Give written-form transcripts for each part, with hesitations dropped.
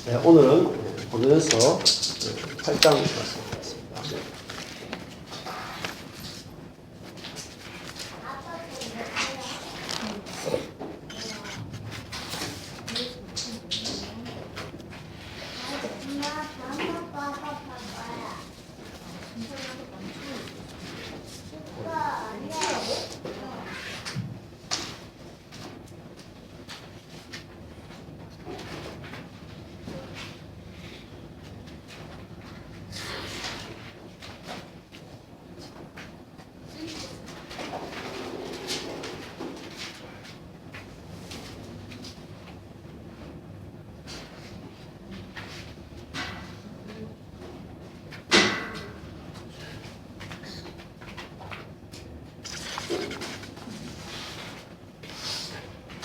네, 오늘은 고린도전서 8장 말씀드리겠습니다.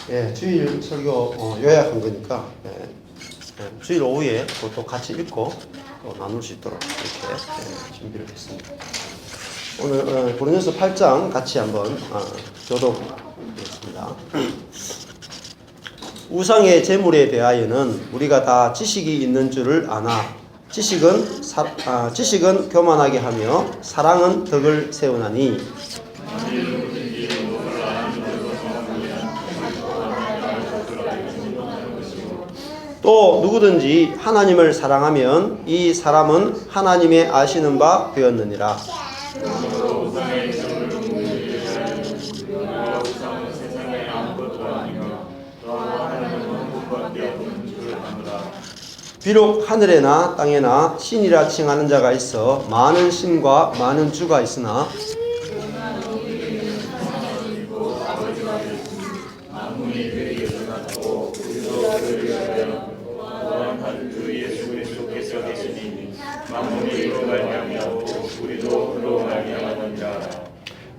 예, 주일 설교 요약한 거니까 주일 오후에 또 같이 읽고 또 나눌 수 있도록 이렇게 준비를 했습니다. 오늘 고린도전서 8장 같이 한번 교독하겠습니다. 우상의 제물에 대하여는 우리가 다 지식이 있는 줄을 아나 지식은 교만하게 하며 사랑은 덕을 세우나니 또 누구든지 하나님을 사랑하면 이 사람은 하나님의 아시는 바 되었느니라. 비록 하늘에나 땅에나 신이라 칭하는 자가 있어 많은 신과 많은 주가 있으나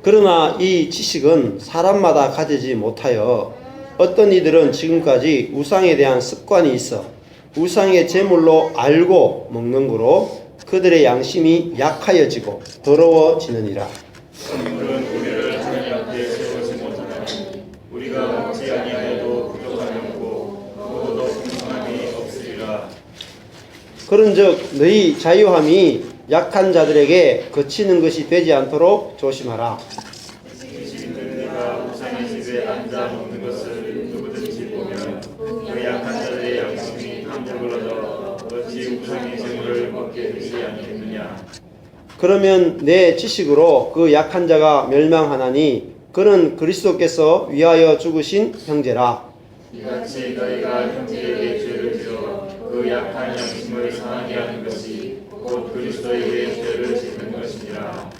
그러나 이 지식은 사람마다 가지지 못하여 어떤 이들은 지금까지 우상에 대한 습관이 있어 우상의 제물로 알고 먹는 거로 그들의 양심이 약하여지고 더러워지느니라. 그런즉 너희 자유함이 약한 자들에게 거치는 것이 되지 않도록 조심하라. 네가 우상의 집에 앉아 먹는 것을 누구든지 보면 그 약한 자들의 양심이 감격을 얻어 어찌 우상의 제물을 먹게 되지 않겠느냐. 그러면 내 지식으로 그 약한 자가 멸망하나니 그는 그리스도께서 위하여 죽으신 형제라. 이같이 너희가 형제에게 죄를 지어 그 약한 양심을 상하게 하는 것이 곧 그리스도에게 죄를 짓는 것이니라.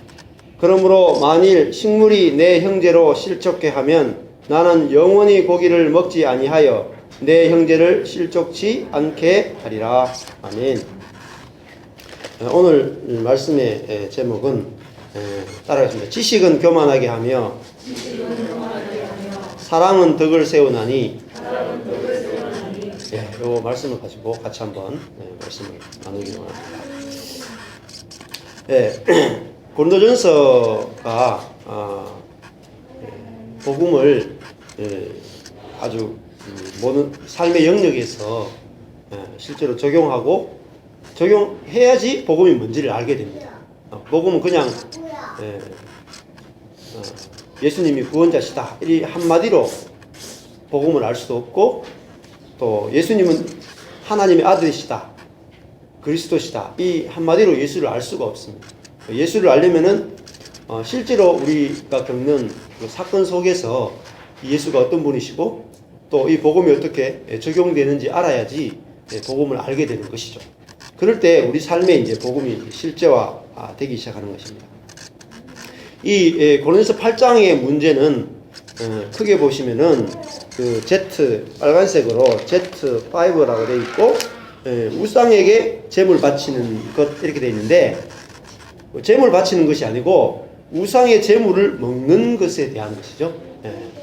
그러므로 만일 식물이 내 형제로 실족해 하면 나는 영원히 고기를 먹지 아니하여 내 형제를 실족치 않게 하리라. 아멘. 오늘 말씀의 제목은 따라가겠습니다. 지식은 교만하게 하며 사랑은 덕을 세우나니. 이 말씀을 가지고 같이 한번 말씀을 나누기로 합니다. 고린도전서가 복음을 아주 모든 삶의 영역에서 실제로 적용해야지 복음이 뭔지를 알게 됩니다. 복음은 그냥 예수님이 구원자시다 이 한마디로 복음을 알 수도 없고 또 예수님은 하나님의 아들이시다 그리스도시다 이 한마디로 예수를 알 수가 없습니다. 예수를 알려면은 실제로 우리가 겪는 그 사건 속에서 예수가 어떤 분이시고 또 이 복음이 어떻게 적용되는지 알아야지 복음을 알게 되는 것이죠. 그럴 때 우리 삶에 이제 복음이 실제화되기 시작하는 것입니다. 이 고린도서 8장의 문제는 크게 보시면은 그 Z 빨간색으로 Z5라고 되어 있고 우상에게 제물 바치는 것 이렇게 되어 있는데 제물 바치는 것이 아니고 우상의 제물을 먹는 것에 대한 것이죠.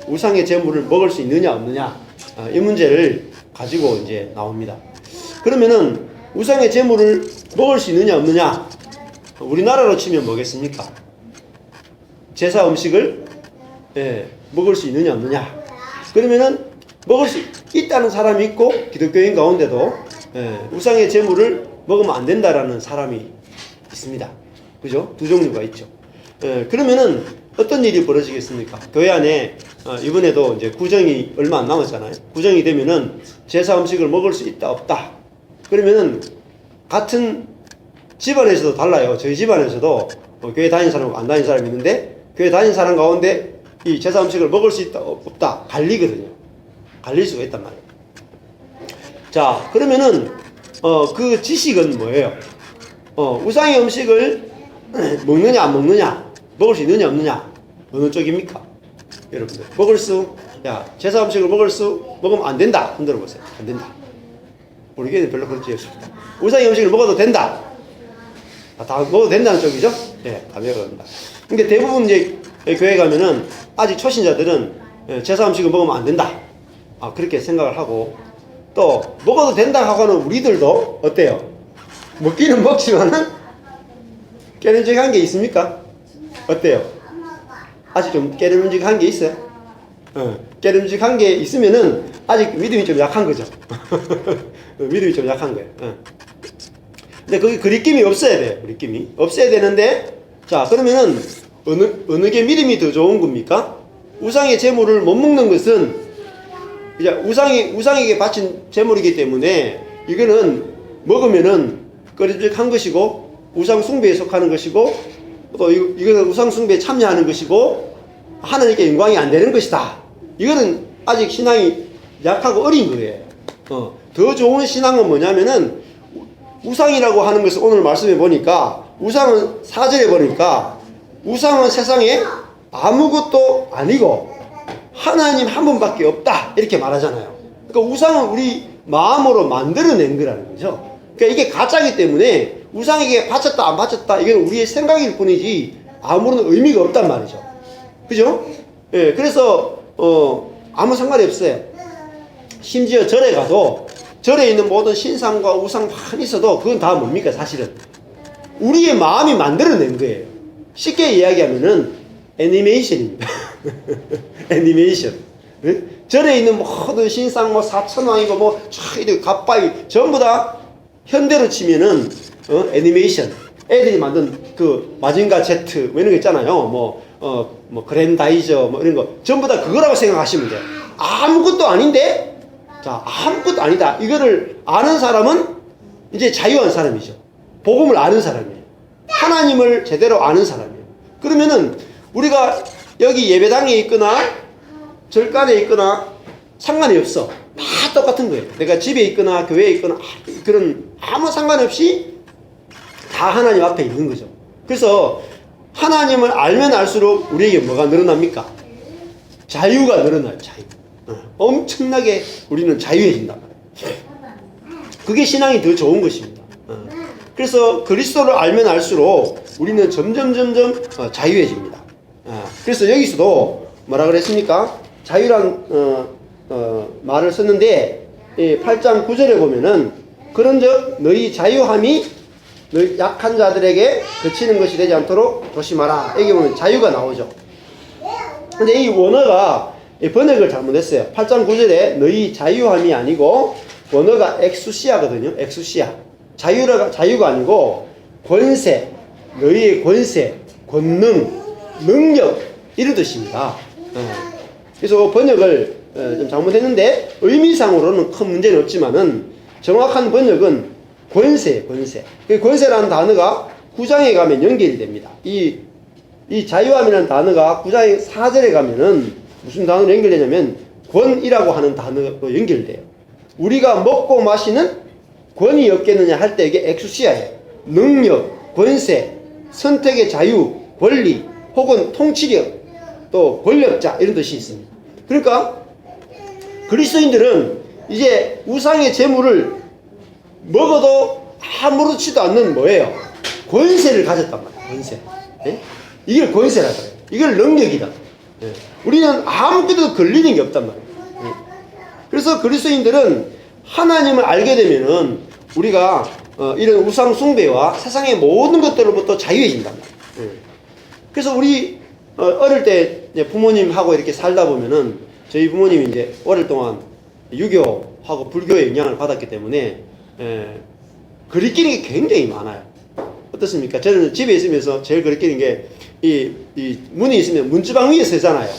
우상의 제물을 먹을 수 있느냐 없느냐 이 문제를 가지고 이제 나옵니다. 그러면은 우상의 제물을 먹을 수 있느냐 없느냐 우리나라로 치면 뭐겠습니까? 제사 음식을 먹을 수 있느냐 없느냐 그러면은 먹을 수 있다는 사람이 있고 기독교인 가운데도 우상의 제물을 먹으면 안 된다라는 사람이 있습니다. 그죠? 두 종류가 있죠. 그러면은 어떤 일이 벌어지겠습니까? 교회 안에 이번에도 이제 구정이 얼마 안 남았잖아요. 구정이 되면은 제사 음식을 먹을 수 있다 없다. 그러면은 같은 집안에서도 달라요. 저희 집안에서도 교회 다니는 사람하고 안 다니는 사람이 있는데 교회 다니는 사람 가운데 이 제사 음식을 먹을 수 있다 없다 갈리거든요. 갈릴 수가 있단 말이에요. 자, 그러면은 그 지식은 뭐예요? 우상의 음식을 먹느냐 안 먹느냐, 먹을 수 있느냐 없느냐, 어느 쪽입니까? 여러분들 제사 음식을 먹으면 안 된다. 흔들어 보세요. 안 된다. 우리 교회는 별로 그렇지 않습니다. 우상의 음식을 먹어도 된다. 다 먹어도 된다는 쪽이죠? 예, 다 먹어도 된다. 근데 대부분 이제 교회 가면은 아직 초신자들은 제사 음식을 먹으면 안 된다. 그렇게 생각을 하고, 또 먹어도 된다 하고는 우리들도 어때요? 먹기는 먹지만은 깨름직한 게 있습니까? 어때요? 아직 좀 깨름직한 게 있어요? 깨름직한 게 있으면은 아직 믿음이 좀 약한 거죠. 믿음이 좀 약한 거예요. 근데 거기 그리낌이 없어야 돼요. 그리낌이 없어야 되는데, 자, 그러면은 어느 게 믿음이 더 좋은 겁니까? 우상의 제물을 못 먹는 것은 이제 우상에게 바친 제물이기 때문에 이거는 먹으면은 꺼림직한 것이고 우상 숭배에 속하는 것이고 또 이거는 우상 숭배에 참여하는 것이고 하나님께 영광이 안 되는 것이다. 이거는 아직 신앙이 약하고 어린 거예요. 더 좋은 신앙은 뭐냐면은 우상이라고 하는 것을 오늘 말씀해 보니까 우상은 4절에 보니까 우상은 세상에 아무것도 아니고 하나님 한 분밖에 없다 이렇게 말하잖아요. 그러니까 우상은 우리 마음으로 만들어낸 거라는 거죠. 그러니까 이게 가짜이기 때문에 우상에게 바쳤다 안 바쳤다 이건 우리의 생각일 뿐이지 아무런 의미가 없단 말이죠. 그죠? 예, 그래서 아무 상관이 없어요. 심지어 절에 가도 절에 있는 모든 신상과 우상 많이 있어도 그건 다 뭡니까? 사실은 우리의 마음이 만들어낸 거예요. 쉽게 이야기하면은 애니메이션입니다. 애니메이션. 네? 절에 있는 모든 신상, 사천왕이고, 갓바위, 전부 다 현대로 치면은, 애니메이션. 애들이 만든 그 마징가 제트, 이런 거 있잖아요. 그랜다이저, 이런 거. 전부 다 그거라고 생각하시면 돼요. 아무것도 아닌데? 자, 아무것도 아니다. 이거를 아는 사람은 이제 자유한 사람이죠. 복음을 아는 사람이에요. 하나님을 제대로 아는 사람이에요. 그러면은, 우리가 여기 예배당에 있거나 절간에 있거나 상관이 없어. 다 똑같은 거예요. 내가 집에 있거나 교회에 있거나 그런 아무 상관없이 다 하나님 앞에 있는 거죠. 그래서 하나님을 알면 알수록 우리에게 뭐가 늘어납니까? 자유가 늘어나요. 자유. 엄청나게 우리는 자유해진단 말이에요. 그게 신앙이 더 좋은 것입니다. 그래서 그리스도를 알면 알수록 우리는 점점 자유해집니다. 그래서 여기서도 뭐라 그랬습니까? 자유란 말을 썼는데 8장 9절에 보면은 그런즉 너희 자유함이 너희 약한 자들에게 그치는 것이 되지 않도록 조심하라. 여기 보면 자유가 나오죠. 근데 이 원어가 번역을 잘못했어요. 8장 9절에 너희 자유함이 아니고 원어가 엑수시아거든요. 엑수시아. 자유가 아니고 권세, 너희의 권세, 권능, 능력 이런 뜻입니다. 그래서 번역을 좀 잘못했는데 의미상으로는 큰 문제는 없지만은 정확한 번역은 권세. 그 권세라는 단어가 9장에 가면 연결이 됩니다. 이 자유함이라는 단어가 9장의 4절에 가면은 무슨 단어로 연결되냐면 권이라고 하는 단어로 연결돼요. 우리가 먹고 마시는 권이 없겠느냐 할 때 이게 엑수시아예요. 능력, 권세, 선택의 자유, 권리, 혹은 통치력, 또 권력자 이런 뜻이 있습니다. 그러니까 그리스도인들은 이제 우상의 제물을 먹어도 아무렇지도 않는 뭐예요? 권세를 가졌단 말이에요. 권세. 네? 이걸 권세라 그래요. 이걸 능력이다. 네. 우리는 아무것도 걸리는 게 없단 말이에요. 네. 그래서 그리스도인들은 하나님을 알게 되면은 우리가 이런 우상 숭배와 세상의 모든 것들로부터 자유해진단 말이에요. 네. 그래서 우리 어릴 때 이제 부모님하고 이렇게 살다 보면은 저희 부모님이 이제 오랫동안 유교하고 불교의 영향을 받았기 때문에 거리끼는 게 굉장히 많아요. 어떻습니까? 저는 집에 있으면서 제일 거리끼는 게 이 문이 있으면 문지방 위에 서잖아요.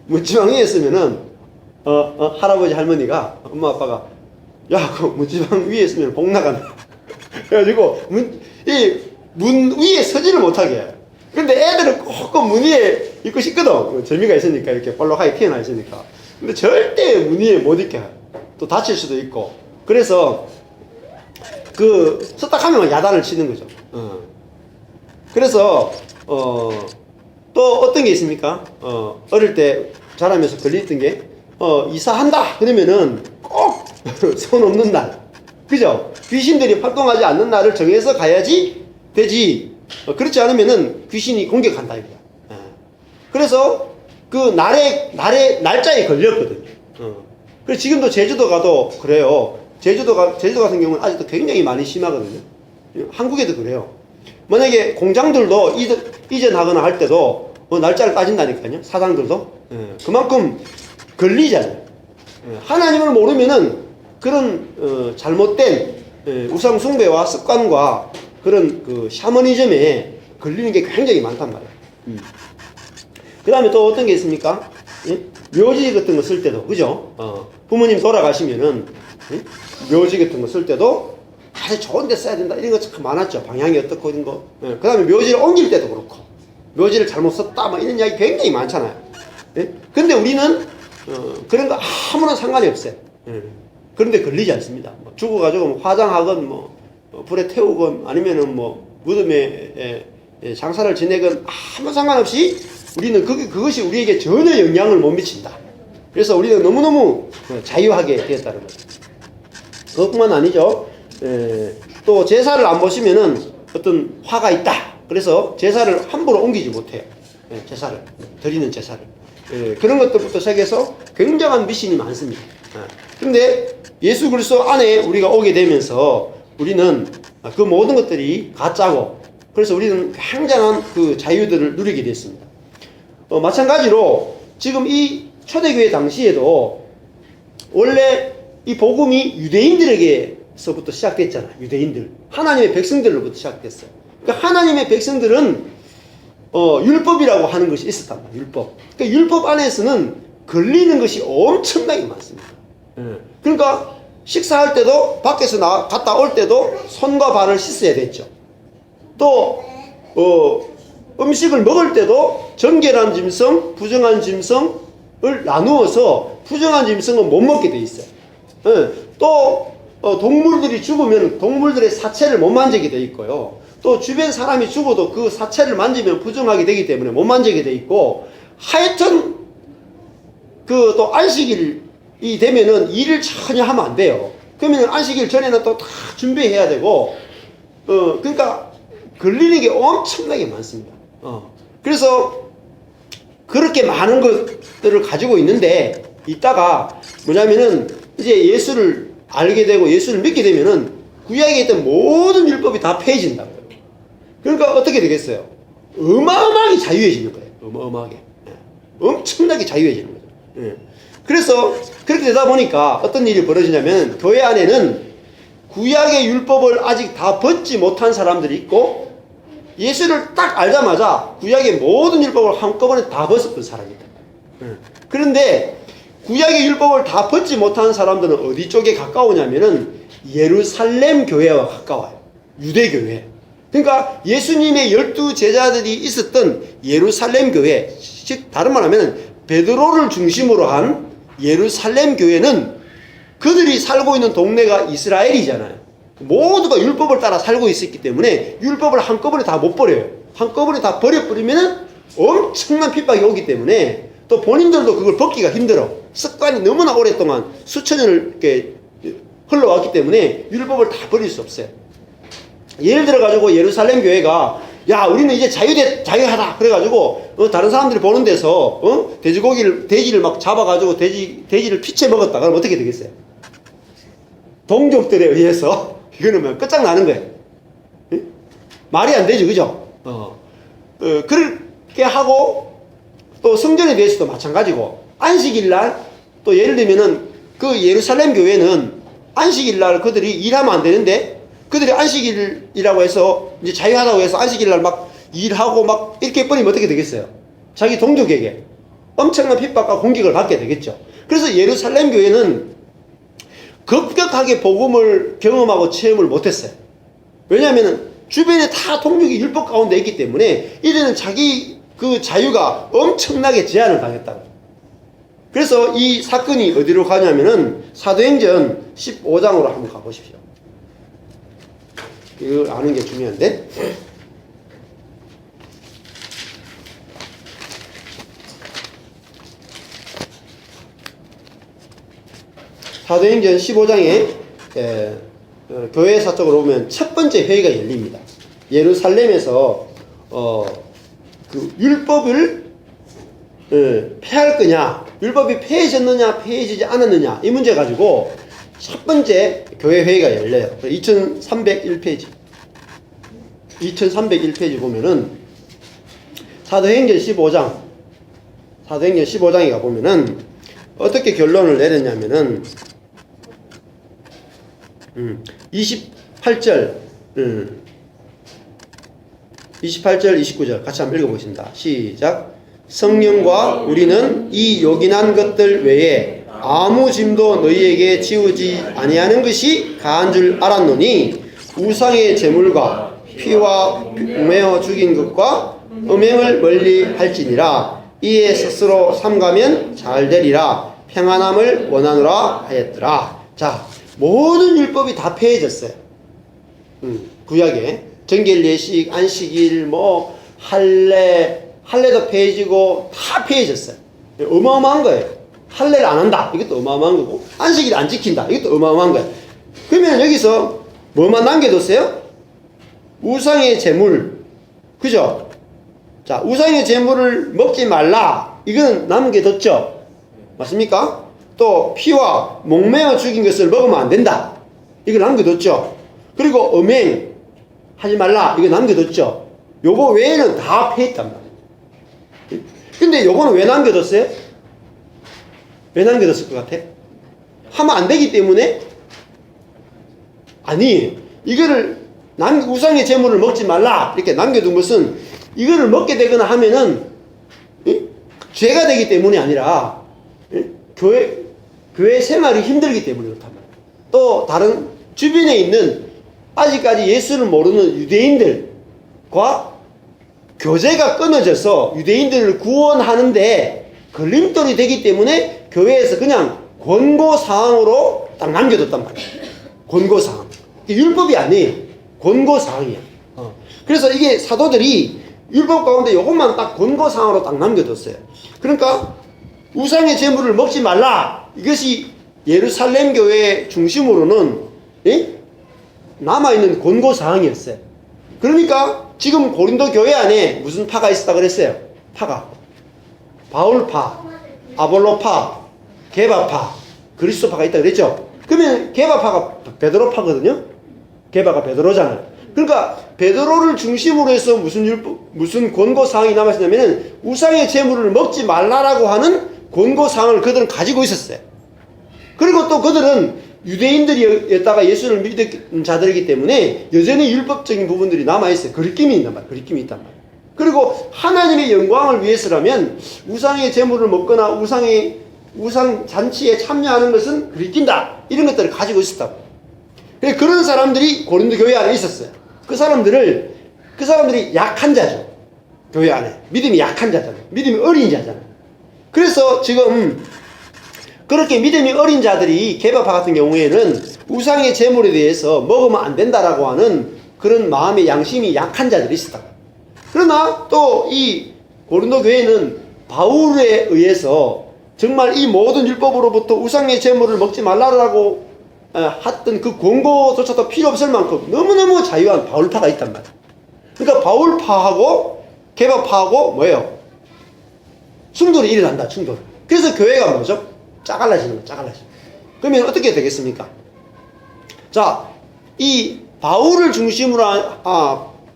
문지방 위에 서면은 할아버지 할머니가 엄마 아빠가 야, 그 문지방 위에 있으면 복 나간다. 그래가지고 문 위에 서지를 못하게 해요. 근데 애들은 꼭 문 위에 있고 싶거든. 재미가 있으니까 이렇게 볼록하게 튀어나와 있으니까. 근데 절대 문 위에 못 있게 해요. 또 다칠 수도 있고. 그래서 섰다 하면 야단을 치는 거죠. 그래서 또 어떤 게 있습니까? 어릴 때 자라면서 걸렸던 게 이사한다 그러면은 꼭 손 없는 날, 그죠? 귀신들이 활동하지 않는 날을 정해서 가야지 되지. 그렇지 않으면은 귀신이 공격한다 이거야. 그래서 그 날짜에 걸렸거든요. 그래서 지금도 제주도 가도 그래요. 제주도 같은 경우는 아직도 굉장히 많이 심하거든요. 한국에도 그래요. 만약에 공장들도 이전하거나 할 때도 날짜를 따진다니까요. 사장들도. 그만큼 걸리잖아요. 하나님을 모르면은 그런 잘못된 우상 숭배와 습관과 그런 그 샤머니즘에 걸리는 게 굉장히 많단 말이에요. 그 다음에 또 어떤 게 있습니까? 묘지 같은 거 쓸 때도, 그죠? 부모님 돌아가시면은 묘지 같은 거 쓸 때도 아주 좋은 데 써야 된다 이런 거 참 많았죠. 방향이 어떻고 이런 거. 그 다음에 묘지를 옮길 때도 그렇고 묘지를 잘못 썼다 뭐 이런 이야기 굉장히 많잖아요. 근데 우리는 그런 거 아무런 상관이 없어요. 그런데 걸리지 않습니다. 뭐 죽어가지고 뭐 화장하건 뭐 불에 태우건 아니면은 뭐 무덤에 장사를 지내건 아무 상관없이 우리는 그것이 우리에게 전혀 영향을 못 미친다. 그래서 우리는 너무너무 자유하게 되었다는 거죠. 그것뿐만 아니죠. 또 제사를 안 보시면은 어떤 화가 있다. 그래서 제사를 함부로 옮기지 못해요. 제사를 드리는 제사를. 그런 것들부터 시작해서 굉장한 미신이 많습니다. 근데 예수 그리스도 안에 우리가 오게 되면서 우리는 그 모든 것들이 가짜고 그래서 우리는 굉장한 그 자유들을 누리게 됐습니다. 마찬가지로 지금 이 초대교회 당시에도 원래 이 복음이 유대인들에게서부터 시작됐잖아요. 유대인들. 하나님의 백성들로부터 시작됐어요. 그러니까 하나님의 백성들은 율법이라고 하는 것이 있었단 말이에요. 율법. 그러니까 율법 안에서는 걸리는 것이 엄청나게 많습니다. 그러니까 식사할 때도 밖에서 갔다 올 때도 손과 발을 씻어야 됐죠. 또 음식을 먹을 때도 정결한 짐승, 부정한 짐승을 나누어서 부정한 짐승은 못 먹게 돼 있어요. 또 동물들이 죽으면 동물들의 사체를 못 만지게 돼 있고요. 또 주변 사람이 죽어도 그 사체를 만지면 부정하게 되기 때문에 못 만지게 돼 있고 하여튼 또 안식일이 되면은 일을 전혀 하면 안 돼요. 그러면 안식일 전에는 또 다 준비해야 되고 그러니까 걸리는 게 엄청나게 많습니다. 그래서 그렇게 많은 것들을 가지고 있는데 이따가 뭐냐면은 이제 예수를 알게 되고 예수를 믿게 되면은 구약에 있던 모든 율법이 다 폐해진다고요. 그러니까 어떻게 되겠어요? 어마어마하게 자유해지는 거예요. 어마어마하게. 엄청나게 자유해지는 거죠. 그래서 그렇게 되다 보니까 어떤 일이 벌어지냐면 교회 안에는 구약의 율법을 아직 다 벗지 못한 사람들이 있고 예수를 딱 알자마자 구약의 모든 율법을 한꺼번에 다 벗었던 사람이다. 그런데 구약의 율법을 다 벗지 못한 사람들은 어디 쪽에 가까우냐면은 예루살렘 교회와 가까워요. 유대교회. 그러니까 예수님의 12제자들이 있었던 예루살렘 교회, 즉 다른 말 하면 베드로를 중심으로 한 예루살렘 교회는 그들이 살고 있는 동네가 이스라엘이잖아요. 모두가 율법을 따라 살고 있었기 때문에 율법을 한꺼번에 다 못 버려요. 한꺼번에 다 버려버리면 엄청난 핍박이 오기 때문에 또 본인들도 그걸 벗기가 힘들어. 습관이 너무나 오랫동안 수천 년을 이렇게 흘러왔기 때문에 율법을 다 버릴 수 없어요. 예를 들어가지고 예루살렘 교회가 야 우리는 이제 자유하다 그래가지고 다른 사람들이 보는 데서 돼지를 막 잡아가지고 돼지를 피채 먹었다 그러면 어떻게 되겠어요? 동족들에 의해서 이거는 뭐 끝장나는 거예요. 말이 안 되죠, 그죠? 그렇게 하고 또 성전에 대해서도 마찬가지고 안식일날 또 예를 들면은 그 예루살렘 교회는 안식일 날 그들이 일하면 안 되는데 그들이 안식일이라고 해서 이제 자유하다고 해서 안식일 날 막 일하고 막 이렇게 버리면 어떻게 되겠어요? 자기 동족에게 엄청난 핍박과 공격을 받게 되겠죠. 그래서 예루살렘 교회는 급격하게 복음을 경험하고 체험을 못했어요. 왜냐하면 주변에 다 동족이 율법 가운데 있기 때문에 이들은 자기 그 자유가 엄청나게 제한을 당했다고. 그래서 이 사건이 어디로 가냐면은 사도행전 15장으로 한번 가보십시오. 이걸 아는 게 중요한데. 사도행전 15장에 교회 사적으로 보면 첫 번째 회의가 열립니다. 예루살렘에서 그 율법을 폐할 거냐, 율법이 폐해졌느냐, 폐해지지 않았느냐 이 문제 가지고 첫 번째 교회 회의가 열려요. 2301페이지. 2301페이지 보면은 사도행전 15장에 가 보면은 어떻게 결론을 내렸냐면은 28절 29절 같이 한번 읽어보겠습니다. 시작. 성령과 우리는 이 요긴한 것들 외에 아무 짐도 너희에게 지우지 아니하는 것이 가한 줄 알았노니 우상의 제물과 피와 우매어 죽인 것과 음행을 멀리 할지니라. 이에 스스로 삼가면 잘 되리라. 평안함을 원하노라 하였더라. 자, 모든 율법이 다 폐해졌어요. 구약에 정결 예식, 안식일, 뭐 할례도 폐해지고 다 폐해졌어요. 어마어마한 거예요. 할례를 안 한다. 이것도 어마어마한 거고 안식일 안 지킨다. 이것도 어마어마한 거예요. 그러면 여기서 뭐만 남겨뒀어요? 우상의 제물. 그죠? 자, 우상의 제물을 먹지 말라. 이건 남겨뒀죠. 맞습니까? 또 피와 목매어 죽인 것을 먹으면 안 된다. 이거 남겨뒀죠. 그리고 음행 하지 말라. 이거 남겨뒀죠. 요거 외에는 다 폐했단 말이에요. 근데 요거는 왜 남겨뒀어요? 왜 남겨뒀을 것 같아? 하면 안 되기 때문에? 아니에요. 이거를 우상의 제물을 먹지 말라 이렇게 남겨둔 것은 이거를 먹게 되거나 하면은 죄가 되기 때문이 아니라 교회 생활이 힘들기 때문에 그렇단 말이에요. 또 다른 주변에 있는 아직까지 예수를 모르는 유대인들과 교제가 끊어져서 유대인들을 구원하는데 걸림돌이 되기 때문에 교회에서 그냥 권고사항으로 딱 남겨뒀단 말이에요. 권고사항. 율법이 아니에요. 권고사항이야. 그래서 이게 사도들이 율법 가운데 이것만 딱 권고사항으로 딱 남겨뒀어요. 그러니까 우상의 제물을 먹지 말라. 이것이 예루살렘 교회 중심으로는 남아있는 권고사항이었어요. 그러니까 지금 고린도 교회 안에 무슨 파가 있었다 그랬어요? 파가. 바울파, 아볼로파, 게바파, 그리스도파가 있다 그랬죠? 그러면 게바파가 베드로파거든요? 게바가 베드로잖아요. 그러니까 베드로를 중심으로 해서 무슨 권고사항이 남았냐면은 우상의 제물을 먹지 말라라고 하는 권고사항을 그들은 가지고 있었어요. 그리고 또 그들은 유대인들이었다가 예수를 믿은 자들이기 때문에 여전히 율법적인 부분들이 남아있어요. 그리낌이 있단 말이에요. 그리낌이 있단 말이에요. 그리고 하나님의 영광을 위해서라면 우상의 제물을 먹거나 우상 잔치에 참여하는 것은 그리낀다. 이런 것들을 가지고 있었다고. 그런 사람들이 고린도 교회 안에 있었어요. 그 사람들이 약한 자죠. 교회 안에. 믿음이 약한 자잖아요. 믿음이 어린 자잖아요. 그래서 지금 그렇게 믿음이 어린 자들이 게바파 같은 경우에는 우상의 제물에 대해서 먹으면 안 된다라고 하는 그런 마음의 양심이 약한 자들이 있었다. 그러나 또 이 고린도 교회는 바울에 의해서 정말 이 모든 율법으로부터 우상의 제물을 먹지 말라고 했던 그 권고조차도 필요 없을 만큼 너무너무 자유한 바울파가 있단 말이에요. 그러니까 바울파하고 게바파하고 뭐예요? 충돌이 일어난다. 충돌. 그래서 교회가 뭐죠? 짜갈라지는 거예요. 짜갈라지는 거예요. 그러면 어떻게 되겠습니까? 자, 이 바울을 중심으로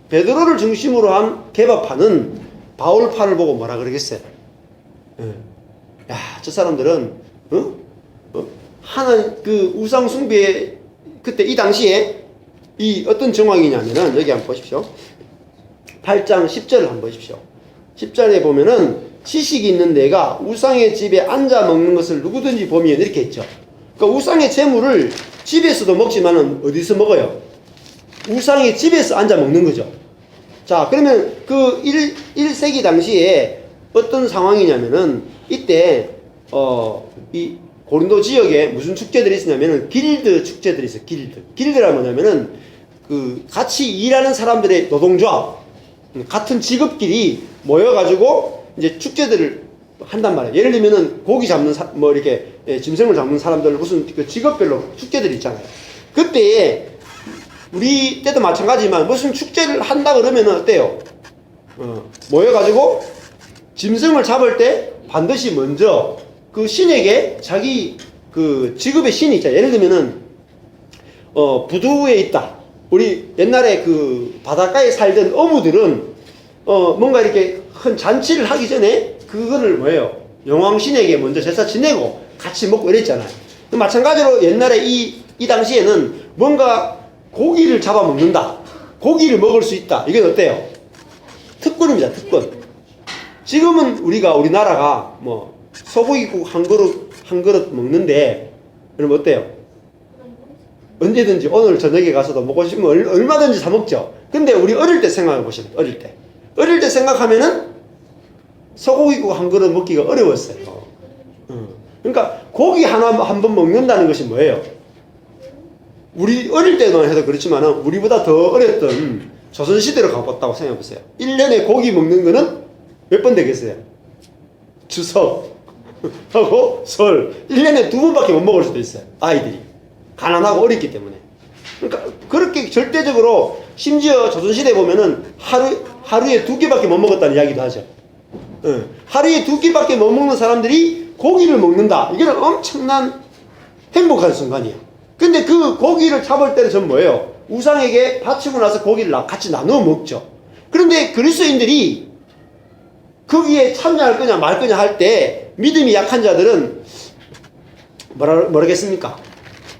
베드로를 중심으로 한 게바파는 바울파를 보고 뭐라 그러겠어요? 야, 저 사람들은 하나님 그 우상 숭배 그때 이 당시에 이 어떤 정황이냐면은 여기 한번 보십시오. 8장 10절을 한번 보십시오. 10절에 보면은 지식이 있는 내가 우상의 집에 앉아 먹는 것을 누구든지 보면 이렇게 했죠. 그러니까 우상의 재물을 집에서도 먹지만은 어디서 먹어요? 우상의 집에서 앉아 먹는 거죠. 자, 그러면 그 1세기 당시에 어떤 상황이냐면은 이때 이 고린도 지역에 무슨 축제들이 있었냐면은 길드 축제들이 있어요. 길드가 뭐냐면은 그 같이 일하는 사람들의 노동조합, 같은 직업끼리 모여가지고 이제 축제들을 한단 말이에요. 예를 들면은 고기 잡는 뭐 이렇게 짐승을 잡는 사람들 무슨 그 직업별로 축제들이 있잖아요. 그때 우리 때도 마찬가지지만 무슨 축제를 한다 그러면은 어때요? 모여가지고 짐승을 잡을 때 반드시 먼저 그 신에게 자기 그 직업의 신이 있잖아요. 예를 들면은 부두에 있다. 우리 옛날에 그 바닷가에 살던 어부들은 뭔가 이렇게 큰 잔치를 하기 전에 그거를 뭐예요? 영왕신에게 먼저 제사 지내고 같이 먹고 이랬잖아요. 마찬가지로 옛날에 이 당시에는 뭔가 고기를 잡아먹는다. 고기를 먹을 수 있다. 이게 어때요? 특권입니다. 특권. 지금은 우리나라가 뭐 소고기국 한 그릇 먹는데 그럼 어때요? 언제든지 오늘 저녁에 가서도 먹고 싶으면 얼마든지 사 먹죠. 근데 우리 어릴 때 생각해 보시면 어릴 때 생각하면은 소고기국 한 그릇 먹기가 어려웠어요. 그러니까 고기 한 번 먹는다는 것이 뭐예요? 우리 어릴 때만 해도 그렇지만 우리보다 더 어렸던 조선시대로 가봤다고 생각해보세요. 1년에 고기 먹는 거는 몇 번 되겠어요? 추석하고 설 1년에 2번밖에 못 먹을 수도 있어요. 아이들이 가난하고 어렸기 때문에. 그러니까 그렇게 절대적으로 심지어 조선시대에 보면은 하루에 2끼밖에 못 먹었다는 이야기도 하죠. 하루에 2끼밖에 못 먹는 사람들이 고기를 먹는다. 이거는 엄청난 행복한 순간이에요. 근데 그 고기를 잡을 때는 전 뭐예요? 우상에게 바치고 나서 고기를 같이 나누어 먹죠. 그런데 그리스도인들이 거기에 참여할 거냐 말 거냐 할 때 믿음이 약한 자들은 뭐라겠습니까?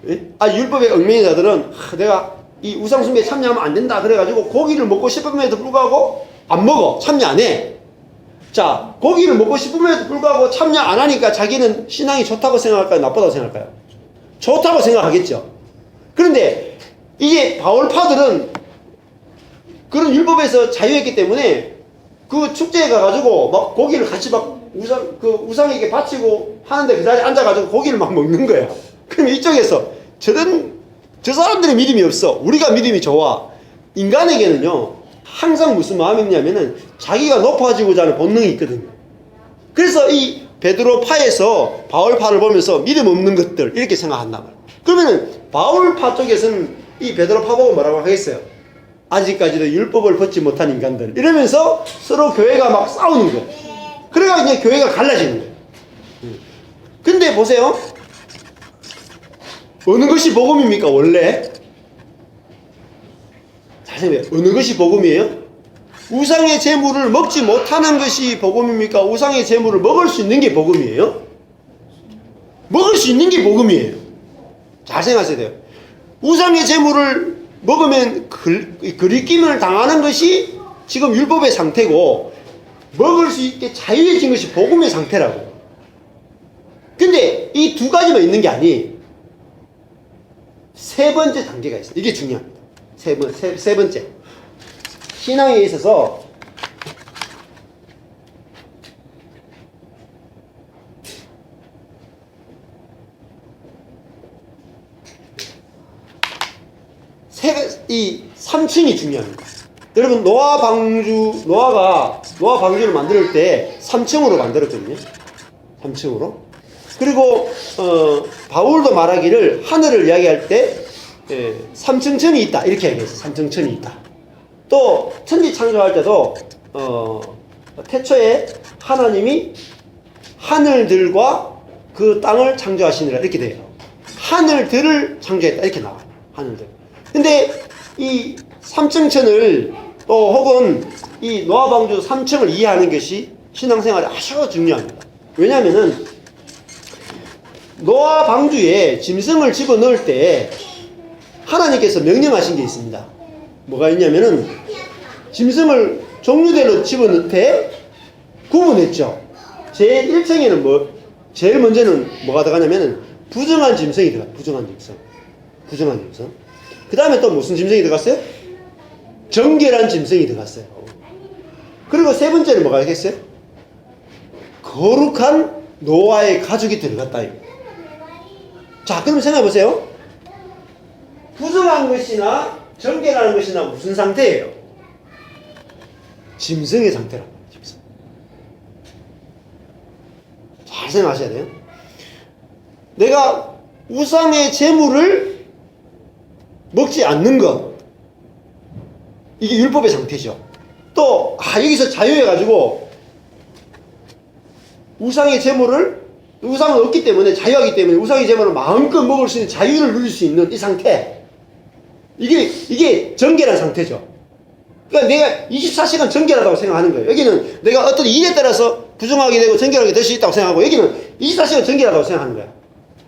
율법의 얽매인 자들은 내가 이 우상 숭배에 참여하면 안 된다 그래가지고 고기를 먹고 싶음에도 불구하고 안 먹어. 참여 안 해. 자, 고기를 먹고 싶음에도 불구하고 참여 안 하니까 자기는 신앙이 좋다고 생각할까요? 나쁘다고 생각할까요? 좋다고 생각하겠죠. 그런데 이게 바울파들은 그런 율법에서 자유했기 때문에 그 축제에 가가지고 막 고기를 같이 막 우상에게 바치고 하는데 그 자리에 앉아가지고 고기를 막 먹는 거야. 그러면 이쪽에서 저 사람들의 믿음이 없어. 우리가 믿음이 좋아. 인간에게는요, 항상 무슨 마음이 있냐면은 자기가 높아지고자 하는 본능이 있거든요. 그래서 이 베드로파에서 바울파를 보면서 믿음 없는 것들 이렇게 생각한단 말이에요. 그러면은 바울파 쪽에서는 이 베드로파 보고 뭐라고 하겠어요? 아직까지도 율법을 벗지 못한 인간들 이러면서 서로 교회가 막 싸우는 거예요. 그래가 이제 교회가 갈라지는 거예요. 근데 보세요. 어느 것이 복음입니까 원래? 잘 생각해요. 어느 것이 복음이에요? 우상의 재물을 먹지 못하는 것이 복음입니까? 우상의 재물을 먹을 수 있는 게 복음이에요? 먹을 수 있는 게 복음이에요. 잘 생각하셔야 돼요. 우상의 재물을 먹으면 그리낌을 당하는 것이 지금 율법의 상태고 먹을 수 있게 자유해진 것이 복음의 상태라고. 근데 이 두 가지만 있는 게 아니 세 번째 단계가 있어요. 이게 중요합니다. 세 번째. 신앙에 있어서 이 3층이 중요합니다. 여러분 노아 방주를 만들 때 3층으로 만들었거든요. 3층으로. 그리고 바울도 말하기를 하늘을 이야기할 때 3층 천이 있다 이렇게 얘기했어요. 3층 천이 있다. 또 천지 창조할 때도 태초에 하나님이 하늘들과 그 땅을 창조하시니라 이렇게 돼요. 하늘들을 창조했다 이렇게 나와요. 하늘들. 근데 이 3층 천을 또 혹은 이 노아방주 3층을 이해하는 것이 신앙생활에 아주 중요합니다. 왜냐하면은 노아 방주에 짐승을 집어넣을 때 하나님께서 명령하신 게 있습니다. 뭐가 있냐면은 짐승을 종류대로 집어넣되 구분했죠. 제일 1층에는 제일 먼저는 뭐가 들어가냐면은 부정한 짐승이 들어가요. 부정한 짐승. 그 다음에 또 무슨 짐승이 들어갔어요? 정결한 짐승이 들어갔어요. 그리고 세 번째는 뭐가 있겠어요? 거룩한 노아의 가족이 들어갔다. 자, 그럼 생각해 보세요. 부정한 것이나 정결한 것이나 무슨 상태예요? 짐승의 상태란 말이에요. 짐승. 잘 생각하셔야 돼요. 내가 우상의 제물을 먹지 않는 것, 이게 율법의 상태죠. 또 여기서 자유해가지고 우상의 제물을, 우상은 없기 때문에, 자유하기 때문에 우상의 제물을 마음껏 먹을 수 있는 자유를 누릴 수 있는 이 상태, 이게 정결한 상태죠. 그러니까 내가 24시간 정결하다고 생각하는 거예요. 여기는 내가 어떤 일에 따라서 부정하게 되고 정결하게 될 수 있다고 생각하고, 여기는 24시간 정결하다고 생각하는 거야.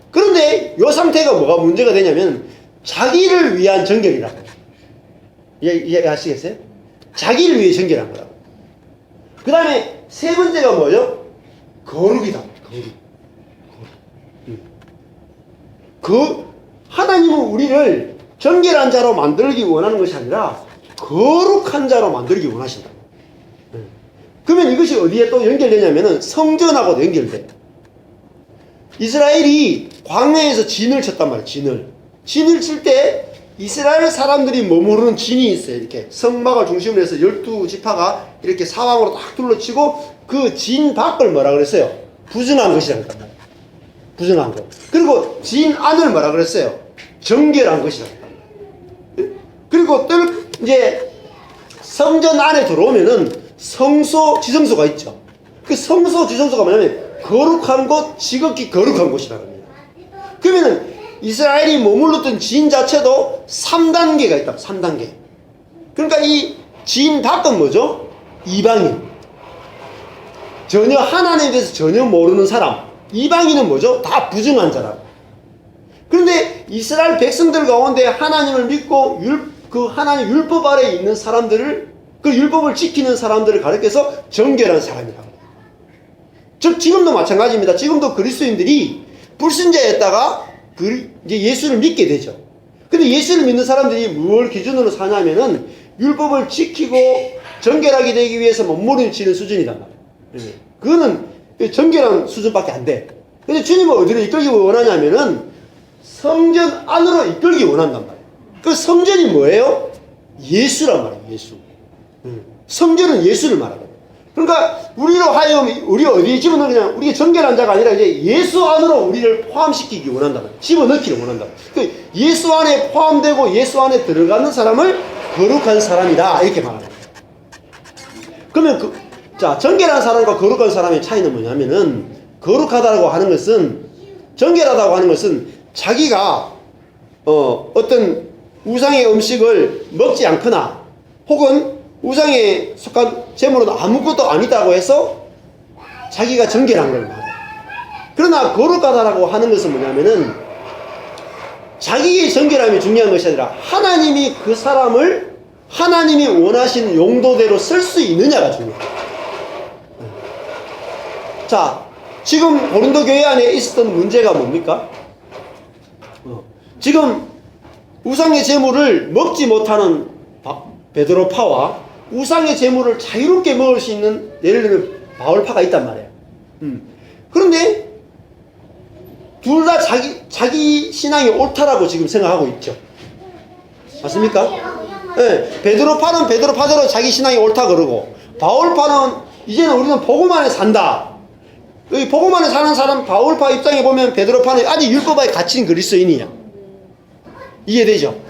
그런데 이 상태가 뭐가 문제가 되냐면 자기를 위한 정결이라고. 이해하시겠어요? 자기를 위해 정결한 거라고. 그 다음에 세 번째가 뭐죠? 거룩이다. 거룩. 하나님은 우리를 정결한 자로 만들기 원하는 것이 아니라 거룩한 자로 만들기 원하신다. 그러면 이것이 어디에 또 연결되냐면은 성전하고도 연결돼. 이스라엘이 광야에서 진을 쳤단 말이에요. 진을 칠 때 이스라엘 사람들이 머무르는 진이 있어요. 이렇게 성막을 중심으로 해서 12지파가 이렇게 사방으로 딱 둘러치고 그 진 밖을 뭐라 그랬어요? 부정한 것이라고 했단 말이에요. 부정한 것. 그리고 진 안을 뭐라 그랬어요? 정결한 것이라고 했단 말이에요. 그리고 이제 성전 안에 들어오면은 성소, 지성소가 있죠. 그 성소, 지성소가 뭐냐면 거룩한 곳, 지극히 거룩한 곳이라고 합니다. 그러면은 이스라엘이 머물렀던 진 자체도 3단계가 있다. 3단계. 그러니까 이 진 밖은 뭐죠? 이방인. 전혀 하나님에 대해서 전혀 모르는 사람. 이방인은 뭐죠? 다 부정한 자라고. 그런데 이스라엘 백성들 가운데 하나님을 믿고 그 하나님 율법 아래에 있는 사람들을, 그 율법을 지키는 사람들을 가리켜서 정결한 사람이라고. 즉 지금도 마찬가지입니다. 지금도 그리스도인들이 불신자였다가 이제 예수를 믿게 되죠. 근데 예수를 믿는 사람들이 뭘 기준으로 사냐면은 율법을 지키고 정결하게 되기 위해서 몸부림치는 수준이단 말이에요. 그거는 정결한 수준밖에 안 돼. 근데 주님은 어디로 이끌기 원하냐면은 성전 안으로 이끌기 원한단 말이에요. 그 성전이 뭐예요? 예수란 말이에요. 예수. 성전은 예수를 말하거든요. 그러니까 우리로 하여금 우리 어디에 집어넣느냐, 우리가 정결한 자가 아니라 이제 예수 안으로 우리를 포함시키기 원한다. 집어넣기를 원한다. 그 예수 안에 포함되고 예수 안에 들어가는 사람을 거룩한 사람이다, 이렇게 말합니다. 그러면 자, 정결한 사람과 거룩한 사람의 차이는 뭐냐면은, 거룩하다고 하는 것은, 정결하다고 하는 것은 자기가 어떤 우상의 음식을 먹지 않거나 혹은 우상에 속한 제물은 아무것도 아니다고 해서 자기가 정결한 걸 말해요. 그러나 거룩하다라고 하는 것은 뭐냐면은 자기의 정결함이 중요한 것이 아니라 하나님이 그 사람을 하나님이 원하시는 용도대로 쓸 수 있느냐가 중요해요. 자, 지금 고린도 교회 안에 있었던 문제가 뭡니까? 지금 우상의 제물을 먹지 못하는 베드로파와 우상의 제물을 자유롭게 먹을 수 있는, 예를 들면 바울파가 있단 말이에요. 그런데 둘 다 자기 신앙이 옳다라고 지금 생각하고 있죠. 맞습니까? 네, 베드로파는 베드로파대로 자기 신앙이 옳다 그러고, 바울파는 이제는 우리는 복음 안에 산다. 여기 복음 안에 사는 사람, 바울파 입장에 보면 베드로파는 아직 율법 안에 갇힌 그리스도인이야. 이해되죠?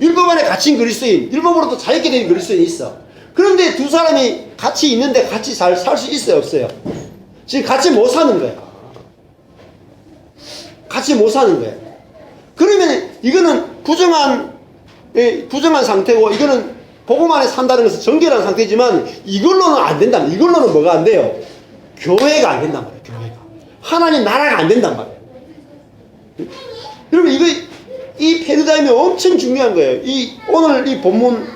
율법 안에 갇힌 그리스도인, 율법으로도 자유케 된 그리스도인이 있어. 그런데 두 사람이 같이 있는데 같이 잘 살 수 있어요, 없어요? 지금 같이 못 사는 거야. 같이 못 사는 거야. 그러면 이거는 부정한 상태고, 이거는 복음 안에 산다는 것은 정결한 상태지만, 이걸로는 안 된다. 이걸로는 뭐가 안 돼요? 교회가 안 된단 말이에요. 교회가. 하나님 나라가 안 된단 말이에요. 여러분, 이 패러다임이 엄청 중요한 거예요. 오늘 이 본문,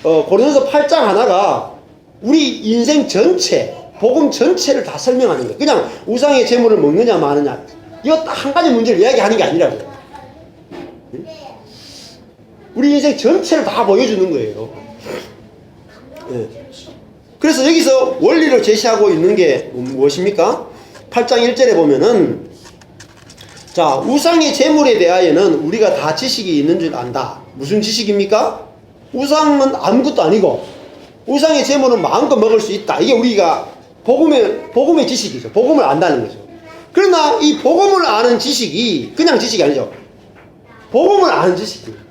고린도서 8장 하나가 우리 인생 전체, 복음 전체를 다 설명하는 거예요. 그냥 우상의 재물을 먹느냐 마느냐, 이거 딱 한 가지 문제를 이야기하는 게 아니라고요. 우리 인생 전체를 다 보여주는 거예요. 네. 그래서 여기서 원리를 제시하고 있는 게 무엇입니까? 8장 1절에 보면은, 자, 우상의 재물에 대하여는 우리가 다 지식이 있는 줄 안다. 무슨 지식입니까? 우상은 아무것도 아니고 우상의 재물은 마음껏 먹을 수 있다. 이게 우리가 복음의 지식이죠. 복음을 안다는 거죠. 그러나 이 복음을 아는 지식이 그냥 지식이 아니죠. 복음을 아는 지식이에요.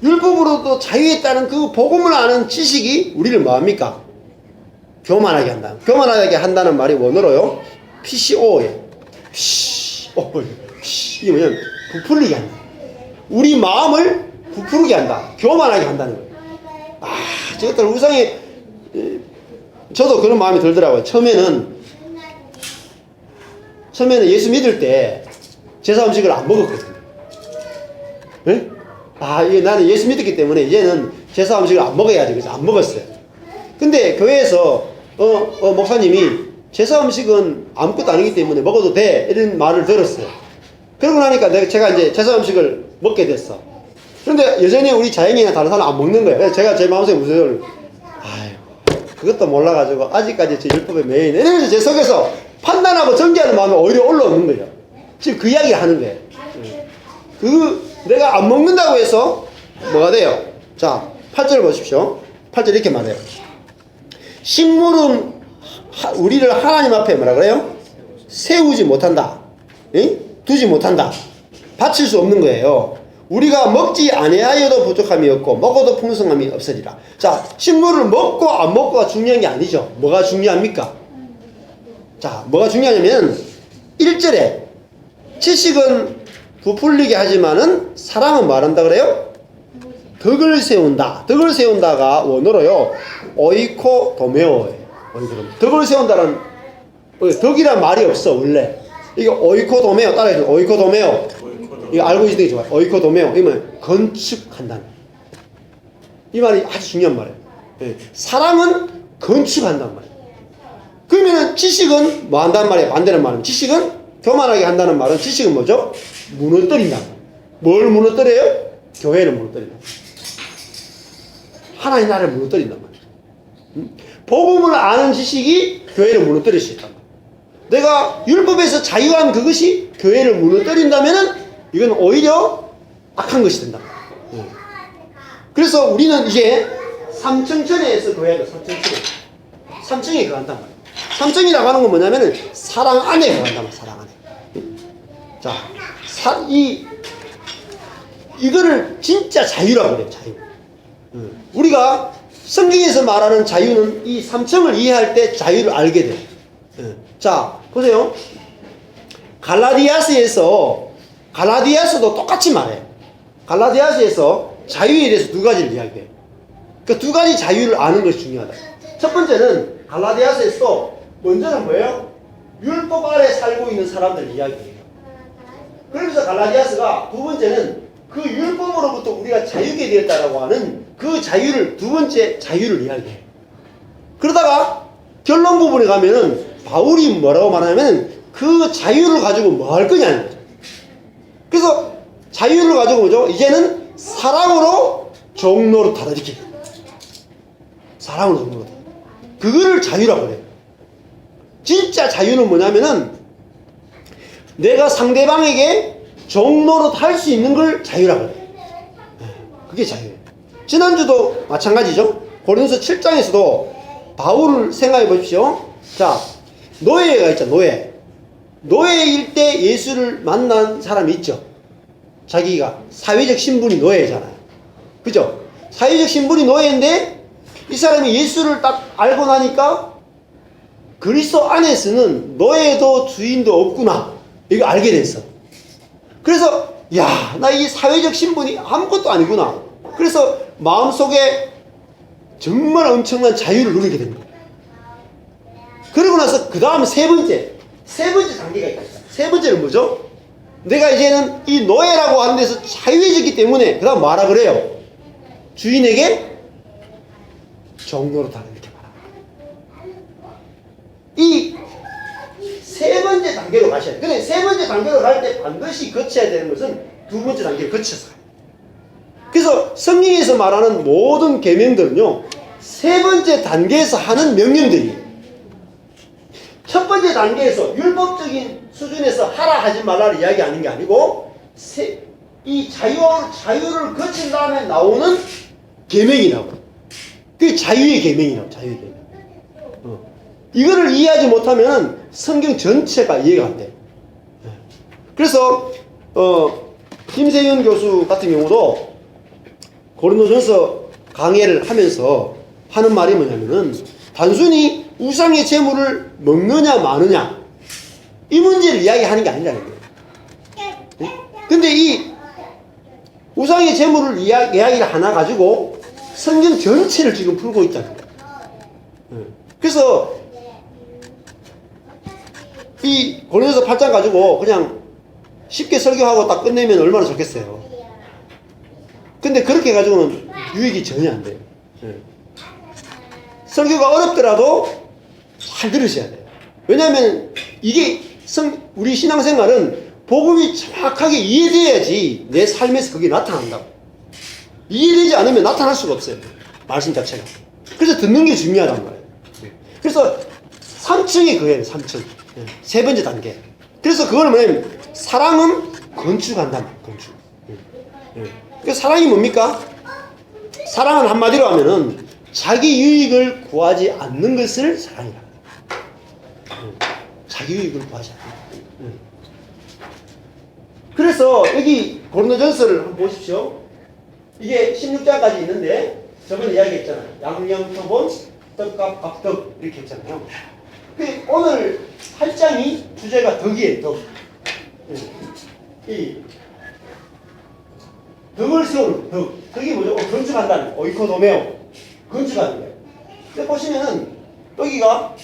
율법으로도 자유했다는 그 복음을 아는 지식이 우리를 뭐합니까? 교만하게 한다. 교만하게 한다는 말이 원어로요, PCO예요. 이게 뭐냐면 부풀리게 한다. 우리 마음을 부풀게 한다. 교만하게 한다는 거예요. 저것들 우상에, 저도 그런 마음이 들더라고요. 처음에는 예수 믿을 때 제사 음식을 안 먹었거든요. 네? 이게 나는 예수 믿었기 때문에 이제는 제사 음식을 안 먹어야지. 그래서 안 먹었어요. 근데 교회에서 목사님이 제사 음식은 아무것도 아니기 때문에 먹어도 돼, 이런 말을 들었어요. 그러고 나니까 제가 이제 제사 음식을 먹게 됐어. 그런데 여전히 우리 자연인이나 다른 사람 안 먹는 거예요. 그래서 제가 제 마음속에 무슨, 그것도 몰라가지고 아직까지 제 율법에 매여 있네. 이러면서 제 속에서 판단하고 정죄하는 마음이 오히려 올라오는 거예요. 지금 그 이야기를 하는 거예요. 내가 안 먹는다고 해서 뭐가 돼요? 자, 8절 보십시오. 8절 이렇게 말해요. 식물은 우리를 하나님 앞에 뭐라 그래요? 세우지 못한다. 응? 두지 못한다. 바칠 수 없는 거예요. 우리가 먹지 아니하여도 부족함이 없고 먹어도 풍성함이 없으리라. 자, 식물을 먹고 안 먹고가 중요한 게 아니죠. 뭐가 중요합니까? 자, 뭐가 중요하냐면 1절에 지식은 부풀리게 하지만은 사랑은 말한다 그래요? 덕을 세운다. 덕을 세운다가 원어로요, 오이코도메오예요. 덕을 세운다는, 덕이란 말이 없어 원래. 이거 오이코도메오, 따라해서 오이코도메오. 이거 알고 있는 게 좋아요. 오이코도메오. 이면 건축한다는, 이 말이 아주 중요한 말이에요. 사랑은 건축한단 말이에요. 그러면 지식은 뭐 한다는 말이에요? 반대는 말은, 지식은 교만하게 한다는 말은, 지식은 뭐죠? 무너뜨린다. 뭘 무너뜨려요? 교회를 무너뜨린다. 하나의 나라를 무너뜨린단 말이에요. 복음을 아는 지식이 교회를 무너뜨릴 수 있단 말이에요. 내가 율법에서 자유한 그것이 교회를 무너뜨린다면은 이건 오히려 악한 것이 된다. 그래서 우리는 이제 3층 전에서 교회가 3층에 거한단 말이에요. 3층이라고 하는 건 뭐냐면은 사랑 안에 거한단 말이에요. 사랑 안에. 자, 이거를 진짜 자유라고 그래요. 자유. 우리가 성경에서 말하는 자유는 이 3층을 이해할 때 자유를 알게 돼요. 자, 보세요. 갈라디아서도 똑같이 말해요. 갈라디아서에서 자유에 대해서 두 가지를 이야기해요. 그 두 가지 자유를 아는 것이 중요하다. 첫 번째는 갈라디아서에서 먼저는 뭐예요? 율법 아래 살고 있는 사람들 이야기해요. 그러면서 갈라디아서가 두 번째는 그 율법으로부터 우리가 자유게 되었다라고 하는 그 자유를, 두 번째 자유를 이야기해요. 그러다가 결론 부분에 가면은 바울이 뭐라고 말하냐면 그 자유를 가지고 뭐 할 거냐는 거죠. 그래서 자유를 가지고 뭐죠? 이제는 사랑으로 종노릇하다, 이렇게. 사랑으로 종노릇하다. 그거를 자유라고 해요. 진짜 자유는 뭐냐면은 내가 상대방에게 종노릇 할 수 있는 걸 자유라고 해요. 그게 자유예요. 지난주도 마찬가지죠. 고린도서 7장에서도 바울을 생각해 보십시오. 자, 노예가 있죠. 노예일 때 예수를 만난 사람이 있죠. 자기가 사회적 신분이 노예잖아요. 그죠? 사회적 신분이 노예인데 이 사람이 예수를 딱 알고 나니까 그리스도 안에서는 노예도 주인도 없구나, 이거 알게 됐어. 그래서 야, 나 이 사회적 신분이 아무것도 아니구나. 그래서 마음속에 정말 엄청난 자유를 누리게 됩니다. 그러고 나서 그 다음 세 번째 단계가 있다. 세 번째는 뭐죠? 내가 이제는 이 노예라고 하는 데서 자유해졌기 때문에 그 다음 뭐라 그래요? 주인에게 종노릇하라 이렇게 말합니다. 이 세 번째 단계로 가셔야 돼요. 근데 세 번째 단계로 갈 때 반드시 거쳐야 되는 것은 두 번째 단계를 거쳐서 가요. 그래서 성경에서 말하는 모든 계명들은요, 세 번째 단계에서 하는 명령들이에요. 첫 번째 단계에서 율법적인 수준에서 하라 하지 말라를 이야기하는 게 아니고 이 자유를 거친 다음에 나오는 계명이라고. 그게 자유의 계명이라고. 자유의 계명. 이거를 이해하지 못하면 성경 전체가 이해가 안 돼요. 그래서 김세윤 교수 같은 경우도 고린도전서 강해를 하면서 하는 말이 뭐냐면은 단순히 우상의 제물을 먹느냐 마느냐 이 문제를 이야기하는 게 아니라는 거예요. 근데 이 우상의 제물을 이야기를 하나 가지고 성경 전체를 지금 풀고 있다는 거예요. 그래서 이 고린도서 8장 가지고 그냥 쉽게 설교하고 딱 끝내면 얼마나 좋겠어요. 근데 그렇게 가지고는 유익이 전혀 안 돼요. 설교가 어렵더라도 잘 들으셔야 돼요. 왜냐하면 이게 우리 신앙생활은 복음이 정확하게 이해돼야지 내 삶에서 그게 나타난다고. 이해되지 않으면 나타날 수가 없어요. 말씀 자체가. 그래서 듣는 게 중요하단 말이에요. 그래서 3층이 그거예요. 3층. 세 번째 단계. 그래서 그걸 뭐냐면 사랑은 건축한다. 건축. 그래서 사랑이 뭡니까? 사랑은 한마디로 하면은 자기 유익을 구하지 않는 것을 사랑이라. 자기 유익을 구하지 않는 것. 그래서 여기 고린도전서를 한번 보십시오. 이게 16장까지 있는데 저번에 이야기했잖아요. 양념, 표본, 떡값, 밥떡 이렇게 했잖아요. 오늘 8장이 주제가 덕이에요. 덕. 이 덕을 세우는 덕. 덕이 뭐죠? 건축한다는 거. 오이코도메오. 건축하는 거예요. 근데 보시면은 여기가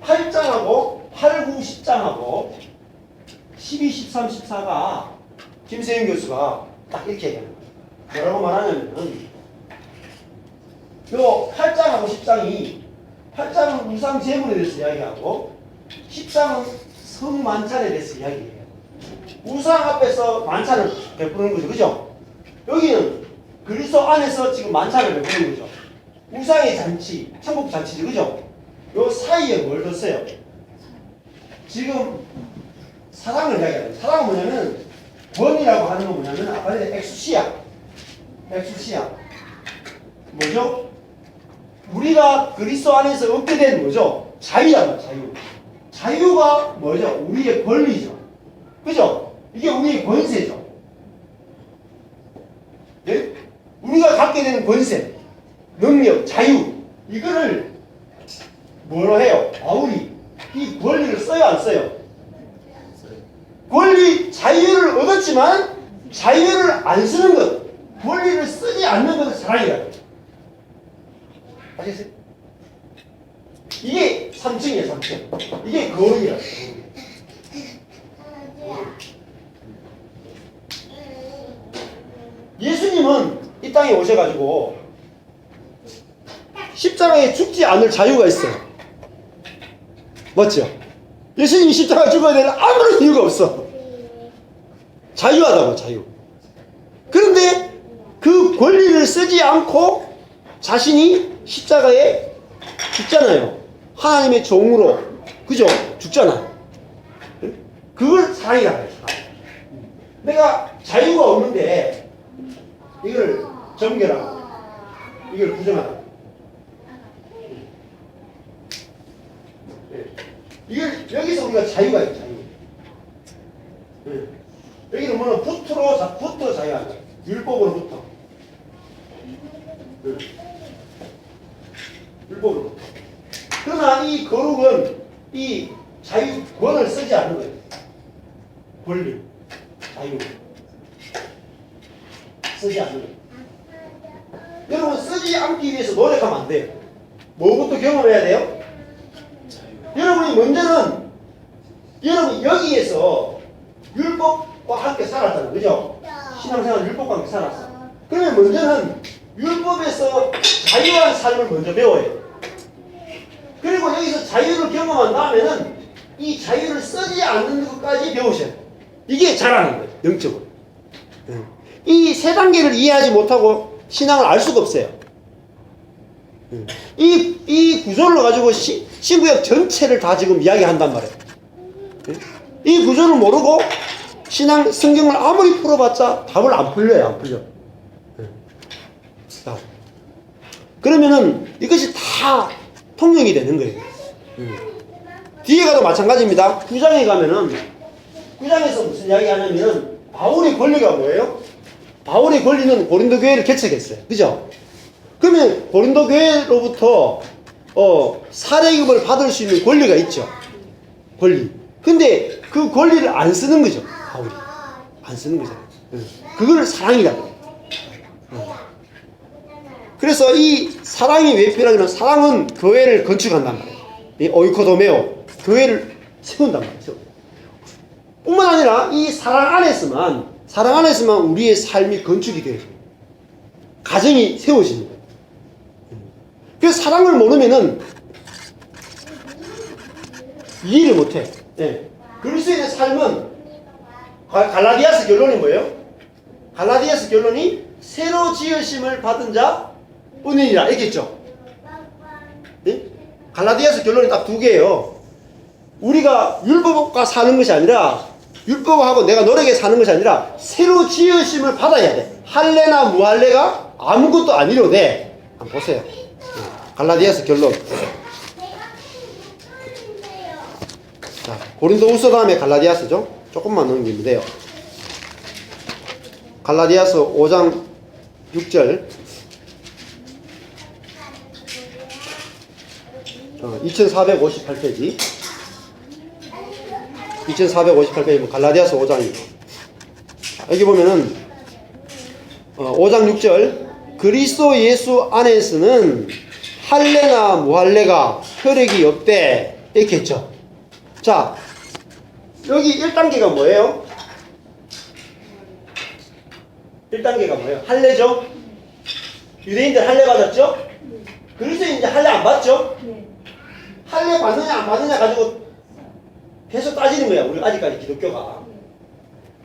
8장하고 8, 9, 10장하고 12, 13, 14가 김세윤 교수가 딱 이렇게 얘기하는 거예요. 뭐라고 말하냐면은 요 8장하고 10장이 8장은 우상 제물에 대해서 이야기하고 10장은 성만찬에 대해서 이야기해요. 우상 앞에서 만찬을 베푸는 거죠. 그죠? 여기는 그리스도 안에서 지금 만찬을 베푸는 거죠. 우상의 잔치, 천국 잔치죠. 그죠? 요 사이에 뭘 뒀어요? 지금 사랑을 이야기하는 거예요. 사랑은 뭐냐면 권이라고 하는 건 뭐냐면 아까 전에 엑수시아. 뭐죠? 우리가 그리스도 안에서 얻게 된 뭐죠? 자유란 말이에요. 자유가 뭐죠? 우리의 권리죠. 그죠? 이게 우리의 권세죠. 네? 우리가 갖게 되는 권세, 능력, 자유 이거를 뭐로 해요? 바울이 이 권리를 써요 안 써요? 권리, 자유를 얻었지만 자유를 안 쓰는 것, 권리를 쓰지 않는 것을 사랑이라고. 아시겠어요? 이게 3층이에요, 3층. 이게 거룩이라고. 예수님은 이 땅에 오셔가지고 십자가에 죽지 않을 자유가 있어요. 맞죠? 예수님이 십자가에 죽어야 되는 아무런 이유가 없어. 자유하다고, 자유. 그런데 그 권리를 쓰지 않고 자신이 십자가에 죽잖아요. 하나님의 종으로. 그죠? 죽잖아요. 그걸 사랑이라고 해요. 내가 자유가 없는데 이걸 정결하고 이걸 부정하다. 이걸 여기서 우리가 자유가 있죠. 자유. 여기는 뭐는 붙어 자유한다. 율법으로부터. 율법으로부터. 그러나 이 거룩은 이 자유권을 쓰지 않는 거예요. 권리, 자유. 쓰지 않는 거예요. 여러분 쓰지 않기 위해서 노력하면 안 돼요. 뭐부터 경험해야 돼요? 여러분이 먼저는 여러분 여기에서 율법과 함께 살았잖아요. 그죠? 신앙생활 율법과 함께 살았어. 그러면 먼저는 율법에서 자유한 삶을 먼저 배워요. 그리고 여기서 자유를 경험한 다음에는 이 자유를 쓰지 않는 것까지 배우셔야 돼요. 이게 잘하는 거예요. 영적으로. 이 세 단계를 이해하지 못하고 신앙을 알 수가 없어요. 이 구조를 가지고 신구약 전체를 다 지금 이야기한단 말이에요. 이 구조를 모르고 신앙 성경을 아무리 풀어봤자 답을 안 풀려요. 안 풀려. 자, 그러면은 이것이 다 통용이 되는 거예요. 뒤에 가도 마찬가지입니다. 9장에 가면은 9장에서 무슨 이야기 하냐면은 바울의 권리가 뭐예요? 바울의 권리는 고린도 교회를 개척했어요. 그죠? 그러면 고린도 교회로부터 사례금을 받을 수 있는 권리가 있죠. 권리. 근데 그 권리를 안 쓰는 거죠. 바울이. 안 쓰는 거죠. 그걸 사랑이라고 해요. 그래서 이 사랑이 왜 필요하냐면 사랑은 교회를 건축한단 말이에요. 이 오이코도메오. 교회를 세운단 말이죠. 뿐만 아니라 이 사랑 안에서만 우리의 삶이 건축이 돼요. 가정이 세워지는 거예요. 그래서 사랑을 모르면은 이해를 못해. 예. 그리스도인의 삶은 갈라디아서 결론이 뭐예요? 갈라디아서 결론이 새로 지으심을 받은 자 뿐이니라 이렇게 했죠. 예? 갈라디아서 결론이 딱 두 개예요. 우리가 율법과 사는 것이 아니라 율법하고 내가 노력해 사는 것이 아니라 새로 지으심을 받아야 돼. 할례나 무할례가 아무것도 아니로돼. 한번 보세요. 갈라디아서 결론. 자, 고린도후서 다음에 갈라디아서죠. 조금만 넘기면 돼요. 갈라디아서 5장 6절. 2458페이지. 2458페이지 갈라디아서 5장이에요. 여기 보면은 5장 6절 그리스도 예수 안에서는 할례나 무할례가 혈액이 없대 이렇게 했죠. 자, 여기 1단계가 뭐예요? 1단계가 뭐예요? 할례죠? 유대인들 할례 받았죠? 그리스도인 이제 할례 안 받죠? 할례 받느냐 안 받느냐 가지고 계속 따지는 거야. 우리 아직까지 기독교가.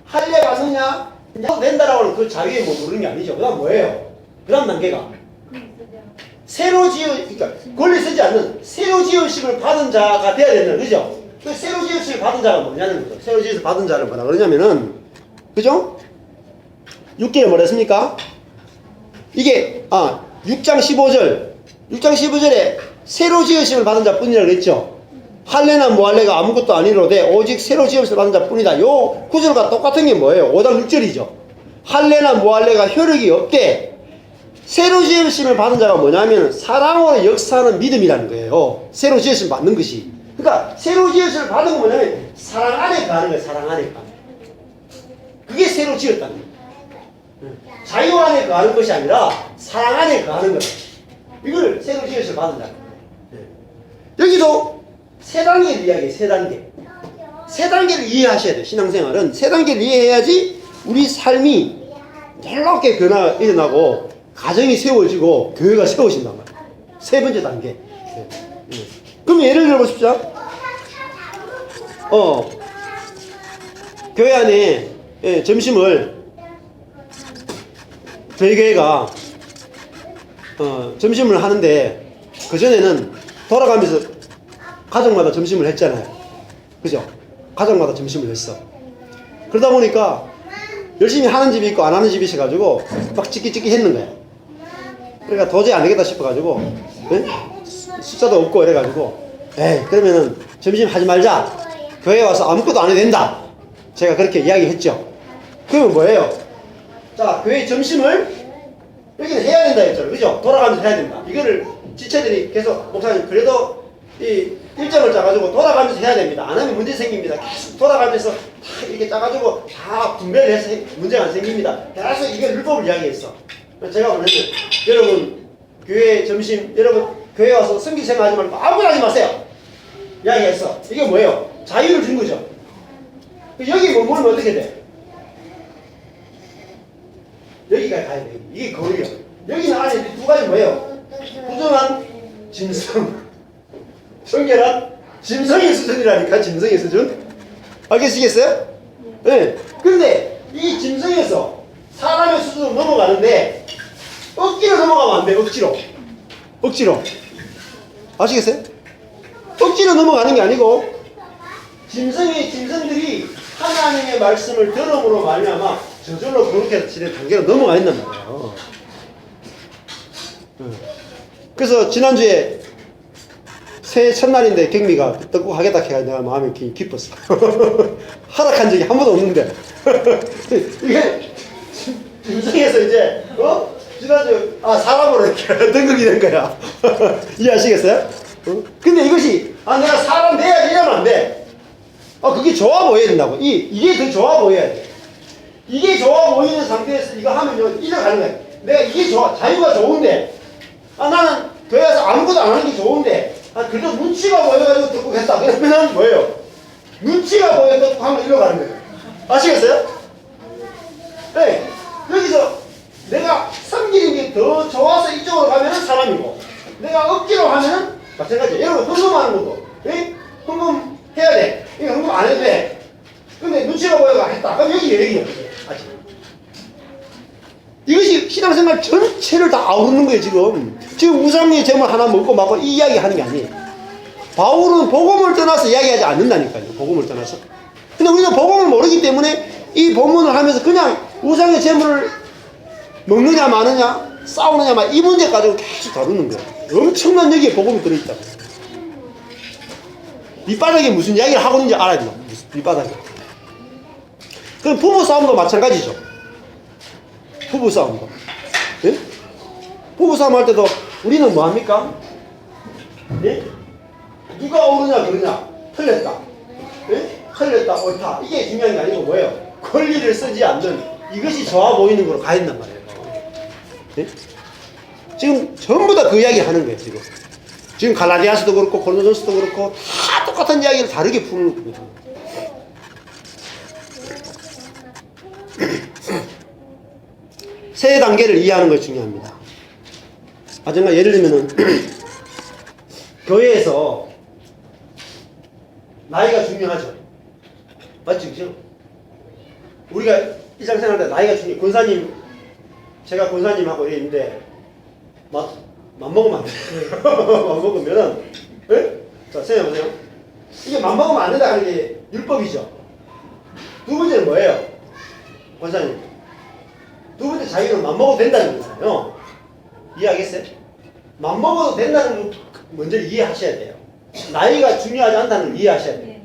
할례 받느냐 이제 된다라고 하는 그 자유에 뭐 모르는 게 아니죠. 그 다음 뭐예요? 그 다음 단계가 그러니까 권리 쓰지 않는 새로 지으심을 받은 자가 돼야 되는, 그죠? 그 새로 지으심을 받은 자가 뭐냐는 거죠. 새로 지으심을 받은 자를 뭐라 그러냐면은, 그죠? 6개를 뭐라 했습니까? 이게 6장 15절에 새로 지으심을 받은 자뿐이라 그랬죠. 할례나 무할례가 아무것도 아니로되 오직 새로 지으심을 받은 자뿐이다. 요 구절과 똑같은 게 뭐예요? 5장 6절이죠. 할례나 무할례가 효력이 없대. 새로 지으심을 받은 자가 뭐냐면 사랑으로 역사하는 믿음이라는 거예요. 새로 지으심을 받는 것이. 그러니까 새로 지으심을 받은 건 뭐냐면 사랑 안에 가는 거예요. 사랑 안에 가는. 그게 새로 지었다는 거예요. 자유 안에 가는 것이 아니라 사랑 안에 가는 거예요. 이걸 새로 지으심을 받은 자. 여기도 세 단계를 이야기해요. 세 단계. 세 단계를 이해하셔야 돼요. 신앙생활은 세 단계를 이해해야지 우리 삶이 놀랍게 변화가 일어나고 가정이 세워지고 교회가 세워진단 말이에요. 세 번째 단계. 그럼 예를 들어 보십시오. 교회 안에 점심을 저희 교회가 점심을 하는데 그전에는 돌아가면서 가정마다 점심을 했잖아요. 그죠? 가정마다 점심을 했어. 그러다 보니까 열심히 하는 집이 있고 안 하는 집이 있어가지고 막 찍기 했는 거야. 그러니까 도저히 안 되겠다 싶어가지고 숫자도 없고 이래가지고 그러면은 점심 하지 말자. 교회 와서 아무것도 안 해도 된다. 제가 그렇게 이야기했죠. 그러면 뭐예요? 자, 교회 점심을 여기는 해야 된다 했잖아요. 그죠? 돌아가면서 해야 된다. 이거를 지체들이 계속 목사님 그래도 이 일정을 짜가지고 돌아가면서 해야 됩니다. 안 하면 문제 생깁니다. 계속 돌아가면서 다 이렇게 짜가지고 다 분배를 해서 문제가 안 생깁니다. 계속 이게 율법을 이야기했어. 제가 오늘 여러분 교회 점심 여러분 교회 와서 성기 생활하지 말고 아무거나 하지 마세요. 이야기했어. 이게 뭐예요? 자유를 준 거죠. 여기 머물면 어떻게 돼? 여기가 가야 돼. 이게 거리야. 여기는 안에 두 가지 뭐예요? 부정한 짐승, 정결한 짐승의 수준이라니까. 짐승의 수준. 알겠시겠어요? 네. 근데 이 짐승에서 사람의 수준으로 넘어가는데 억지로 넘어가면 안 돼. 억지로 아시겠어요? 억지로 넘어가는 게 아니고 짐승들이 하나님의 말씀을 들음으로 말미암아 저절로 그렇게 지내 단계로 넘어가 있단 말이에요. 그래서 지난주에 새해 첫날인데 경미가 떡국 하겠다 해가 내가 마음이 기뻤어. 하락한 적이 한 번도 없는데. 이게 짐승에서 이제 지난주 사람으로 이렇게 등극이 된 거야. 이해하시겠어요? 근데 이것이 내가 사람 돼야지 이러면 안 돼. 그게 좋아 보여야 된다고. 이게 더 좋아 보여야 돼. 이게 좋아 보이는 상태에서 이거 하면요 이래 가는 거야. 내가 이게 좋아, 자유가 좋은데 나는 교회에서 아무것도 안 하는 게 좋은데 그래도 눈치가 보여가지고 떡국 했다. 그러면 뭐예요? 눈치가 보여서 떡국 하면 이리로 가는 거예요. 아시겠어요? 네. 여기서 내가 섬기는 게 더 좋아서 이쪽으로 가면은 사람이고, 내가 억지로 하면은 마찬가지예요. 여러분 헌금하는 것도 헌금 해야 돼. 이거 헌금 안 해도 돼. 근데 눈치가 보여가 했다. 그럼 여기야. 아직. 이것이 신앙생활 전체를 다 아우르는 거예요. 지금 우상의 제물 하나 먹고 말고 이 이야기 하는 게 아니에요. 바울은 복음을 떠나서 이야기하지 않는다니까요. 복음을 떠나서. 근데 우리는 복음을 모르기 때문에 이 본문을 하면서 그냥 우상의 제물을 먹느냐 마느냐 싸우느냐 막 이 문제 가지고 계속 다루는 거예요. 엄청난 여기에 복음이 들어있다고. 밑바닥에 무슨 이야기를 하고 있는지 알아야 돼요. 밑바닥에. 그럼 부부 싸움도 마찬가지죠. 부부 싸움도. 예? 부부 싸움 할 때도 우리는 뭐 합니까? 예? 누가 옳으냐 그러냐 틀렸다. 예? 틀렸다 옳다. 이게 중요한 게 아니고 뭐예요? 권리를 쓰지 않는 이것이 좋아 보이는 거로 가 있단 말이에요. 예? 지금 전부 다 그 이야기 하는 거예요. 지금 갈라디아서도 그렇고 고린도전서도 그렇고 다 똑같은 이야기를 다르게 푸는 겁니다. 세 단계를 이해하는 것이 중요합니다. 정말 예를 들면은 교회에서 나이가 중요하죠. 맞지, 그죠? 우리가 일상생활 때 나이가 중요해. 제가 권사님하고 있는데 맘먹으면 안 돼요. 맘먹으면은, 예? 자, 생각해보세요. 이게 맘먹으면 안 된다 하는 게 율법이죠. 두 번째는 뭐예요? 권사님. 두 번째 자유는 맘먹어도 된다는 거잖아요. 이해하겠어요? 맘먹어도 된다는 거 먼저 이해하셔야 돼요. 나이가 중요하지 않다는 걸 이해하셔야 돼요.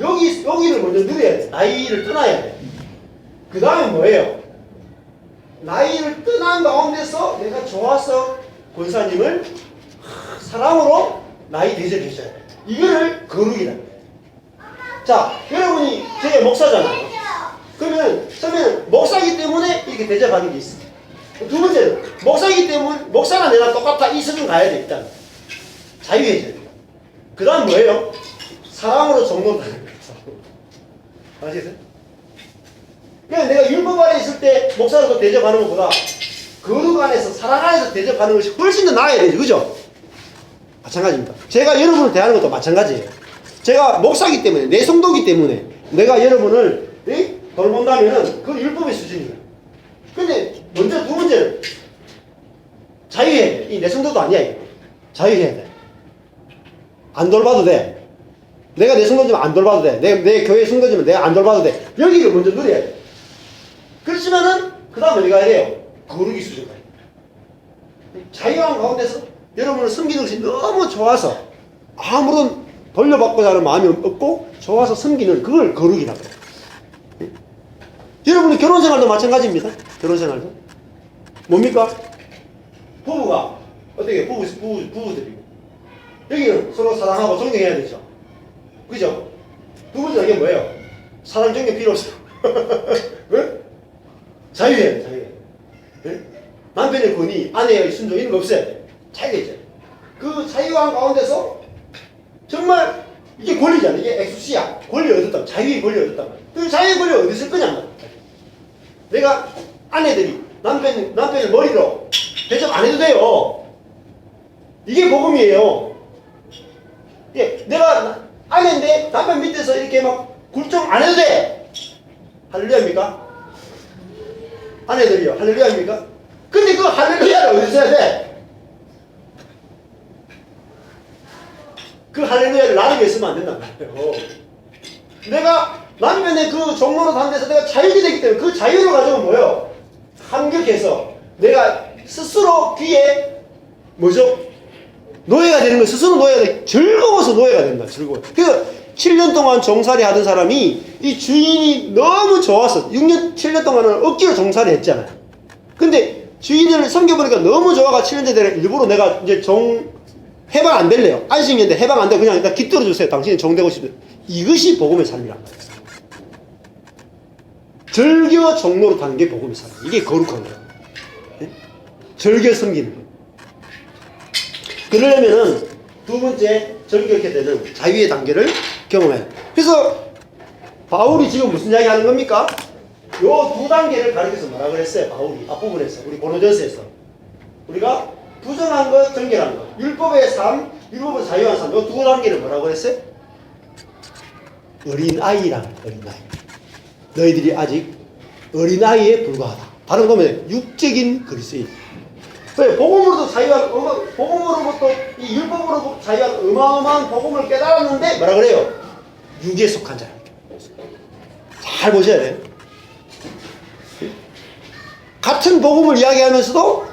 여기를 먼저 누려야 돼요. 나이를 떠나야 돼요. 그 다음에 뭐예요? 나이를 떠난 가운데서 내가 좋아서 권사님을 사랑으로 나이 대접해줘야 돼요. 이거를 거룩이라는 거예요. 자, 여러분이 제가 목사잖아요. 그러면 처음에는 목사이기 때문에 이렇게 대접하는 게 있어요. 두 번째는 목사이기 때문에 목사나 내가 똑같다 이 수준 가야 돼. 일단 자유해져야 돼요. 그 다음 뭐예요? 사랑으로 정돈하는 거예요. 아시겠어요? 그냥 내가 율법 안에 있을 때 목사로서 대접하는 것보다 거룩 안에서 사랑 안에서 대접하는 것이 훨씬 더 나아야 되죠. 그죠? 마찬가지입니다. 제가 여러분을 대하는 것도 마찬가지예요. 제가 목사이기 때문에 내 성도이기 때문에 내가 여러분을 돌본다면은 그 율법의 수준이에요. 근데 먼저 두 번째는 자유해야 돼. 이 내 성도도 아니야. 이거. 자유해야 돼. 안 돌봐도 돼. 내가 내 성도지만 안 돌봐도 돼. 내 교회 성도지만 내가 안 돌봐도 돼. 여기를 먼저 누려야 돼. 그렇지만은 그 다음 어디 가야 돼요? 거룩이 수준 가야 돼. 자유한 가운데서 여러분을 섬기는 것이 너무 좋아서 아무런 돌려받고자 하는 마음이 없고 좋아서 섬기는 그걸 거룩이라고 해요. 여러분의 결혼생활도 마찬가지입니다. 결혼생활도 뭡니까? 부부가 어떻게 부부들이고 여기는 서로 사랑하고 존경해야 되죠. 그죠? 두 번째 이게 뭐예요? 사랑 존경 필요 없어요. 네? 자유해야 돼. 네? 남편의 권위, 아내의 순종 이런 거 없어야 돼. 자유해야 돼. 그 자유한 가운데서 정말 이게 권리잖아. 이게 엑수시야. 권리 얻었다. 자유의 권리 얻었단 말이야. 그 자유의 권리 어디 있을 거냐 말이야. 내가 아내들이 남편의 머리로 대접 안 해도 돼요. 이게 복음이에요. 예, 내가 아내인데 남편 밑에서 이렇게 막 굴종 안 해도 돼. 할렐루야입니까? 아내들이요. 할렐루야입니까? 근데 그 할렐루야를 어디서 해야 돼? 그 할렐루야를 나누게 있으면 안 된단 말이에요. 내가 남편의 그 종로로 단 데서 내가 자유가 되기 때문에 그 자유를 가지고 뭐예요? 감격해서 내가 스스로 귀에 뭐죠? 노예가 되는 거 스스로 노예가 돼. 즐거워서 노예가 된다. 즐거워. 그 7년 동안 종살이 하던 사람이 이 주인이 너무 좋아서 6년 7년 동안은 억지로 종살이 했잖아요. 근데 주인을 섬겨보니까 너무 좋아가 7년째 되는 일부러 내가 이제 해방 안 될래요. 안식년인데 해방 안 되고 그냥 일단 깃들어 주세요. 당신이 종되고 싶으면. 이것이 복음의 삶이란 말이에요. 즐겨 종로로 타는 게 복음의 삶. 이게 거룩한 거예요. 네? 즐겨 섬기는 거예요. 그러려면은 두 번째 정결케 되는 자유의 단계를 경험해요. 그래서 바울이 지금 무슨 이야기 하는 겁니까? 요 두 단계를 가리켜서 뭐라 그랬어요? 바울이 앞부분에서 우리 고린도전서에서 우리가 부정한 것, 정결한 것, 율법의 삶, 율법의 자유한 삶, 요 두 단계를 뭐라고 그랬어요? 어린아이란 어린아이. 너희들이 아직 어린아이에 불과하다. 다른 거면 육적인 그리스도인. 왜? 복음으로도 자유한, 복음으로부터 이 율법으로 자유한 어마어마한 복음을 깨달았는데 뭐라 그래요? 육에 속한 자라. 잘 보셔야 돼요. 같은 복음을 이야기하면서도